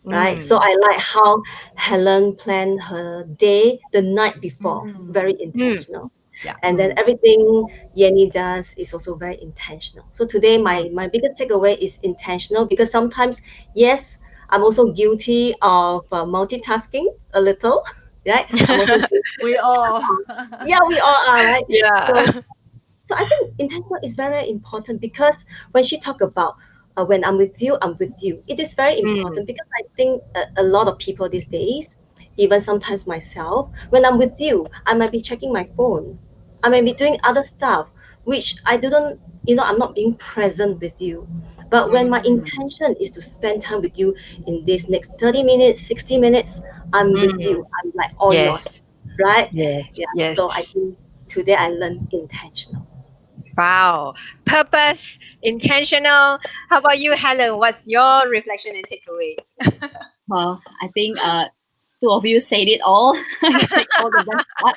right? So Mm, I like how Helen planned her day the night before, very mm, intentional. Yeah. And then mm, everything Yenny does is also very intentional. So today mm. my biggest takeaway is intentional, because sometimes, yes, I'm also guilty of multitasking a little, right? I'm also guilty. We all. Yeah, we all are, right? So Yeah. so I think intentional is very important, because when she talk about when I'm with you, I'm with you. It is very Mm, important, because I think a lot of people these days, even sometimes myself, when I'm with you, I might be checking my phone. I might be doing other stuff, which I didn't, I'm not being present with you. But when my mm, Mm. intention is to spend time with you in this next 30 minutes, 60 minutes, I'm with mm. you. I'm like all yours, Yes. right? Yes. Yeah. So I Yes. think today I learned intentional. Wow. Purpose, intentional. How about you, Helen? What's your reflection and takeaway? Well, I think two of you said it all. You take all the best part.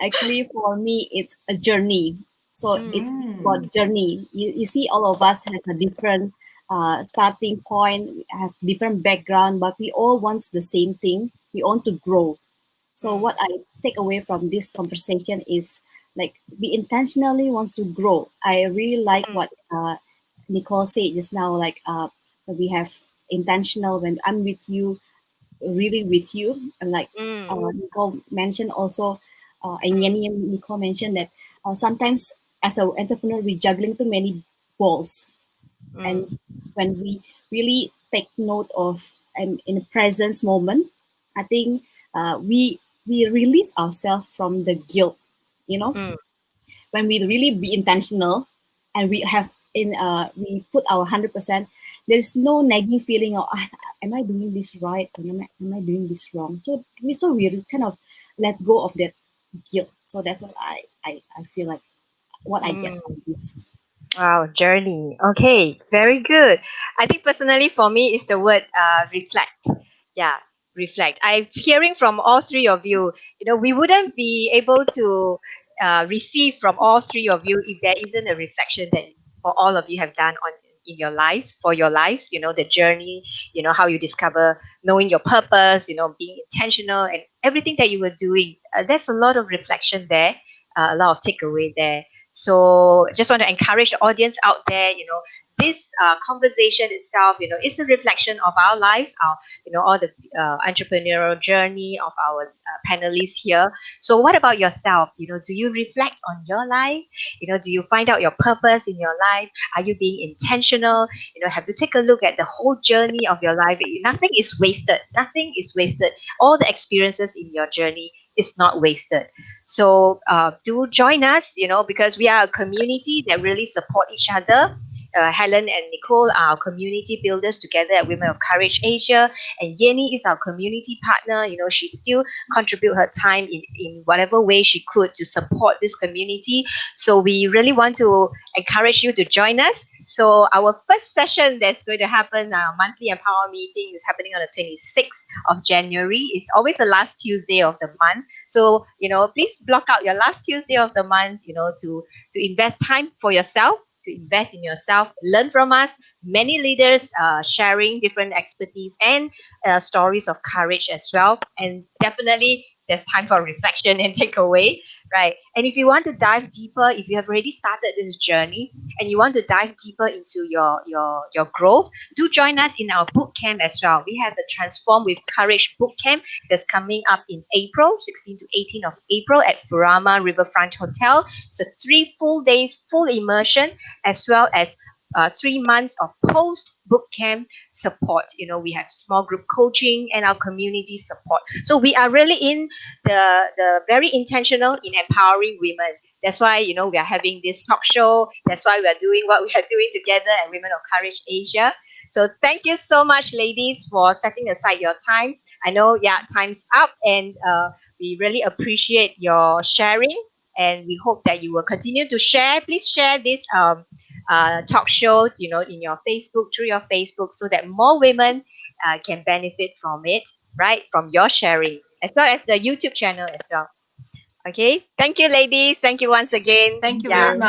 Actually, for me, it's a journey. So Mm, it's Mm. about journey. You see, all of us has a different starting point. We have different background, but we all want the same thing. We want to grow. So mm, what I take away from this conversation is like be intentionally wants to grow. I really like mm, what Nicole said just now. Like we have intentional when I'm with you, really with you, and like mm, Nicole mentioned also, and Yenny and Nicole mentioned that sometimes as an entrepreneur we juggling too many balls, mm, and when we really take note of and in the present moment, I think we release ourselves from the guilt. You know, Mm, when we really be intentional and we have in we put our 100%, there's no nagging feeling of am I doing this right or am I doing this wrong. So we kind of let go of that guilt. So that's what I feel like what I get mm. from this. Wow, journey. Okay, very good. I think personally for me is the word reflect. Yeah, reflect. I'm hearing from all three of you. You know, we wouldn't be able to receive from all three of you if there isn't a reflection that for all of you have done on in your lives, for your lives. You know, the journey. You know how you discover knowing your purpose. You know, being intentional and everything that you were doing. There's a lot of reflection there. A lot of takeaway there. So just want to encourage the audience out there, you know, this conversation itself, you know, is a reflection of our lives, our, you know, all the entrepreneurial journey of our panelists here. So what about yourself? You know, do you reflect on your life? You know, do you find out your purpose in your life? Are you being intentional? You know, have you take a look at the whole journey of your life? Nothing is wasted. Nothing is wasted. All the experiences in your journey is not wasted. So do join us, you know, because we are a community that really support each other. Helen and Nicole are our community builders together at Women of Courage Asia, and Yenni is our community partner. You know, she still contribute her time in whatever way she could to support this community. So we really want to encourage you to join us. So our first session that's going to happen, our monthly empower meeting, is happening on the 26th of January. It's always the last Tuesday of the month. So, you know, please block out your last Tuesday of the month, you know, to invest time for yourself, to invest in yourself, learn from us. Many leaders sharing different expertise and stories of courage as well. And definitely there's time for reflection and takeaway, right? And if you want to dive deeper, if you have already started this journey and you want to dive deeper into your growth, do join us in our boot camp as well. We have the Transform with Courage boot camp that's coming up in April, 16 to 18 of April at Furama Riverfront Hotel. So 3 full days, full immersion, as well as 3 months of post boot camp support. You know, we have small group coaching and our community support. So we are really in the very intentional in empowering women. That's why, you know, we are having this talk show. That's why we are doing what we are doing together at Women of Courage Asia. So thank you so much, ladies, for setting aside your time. I know, yeah, time's up, and we really appreciate your sharing. And we hope that you will continue to share. Please share this talk show, you know, in your Facebook, through your Facebook, so that more women can benefit from it, right? From your sharing, as well as the YouTube channel as well. Okay. Thank you, ladies. Thank you once again. Thank you Yeah. very Yeah. much.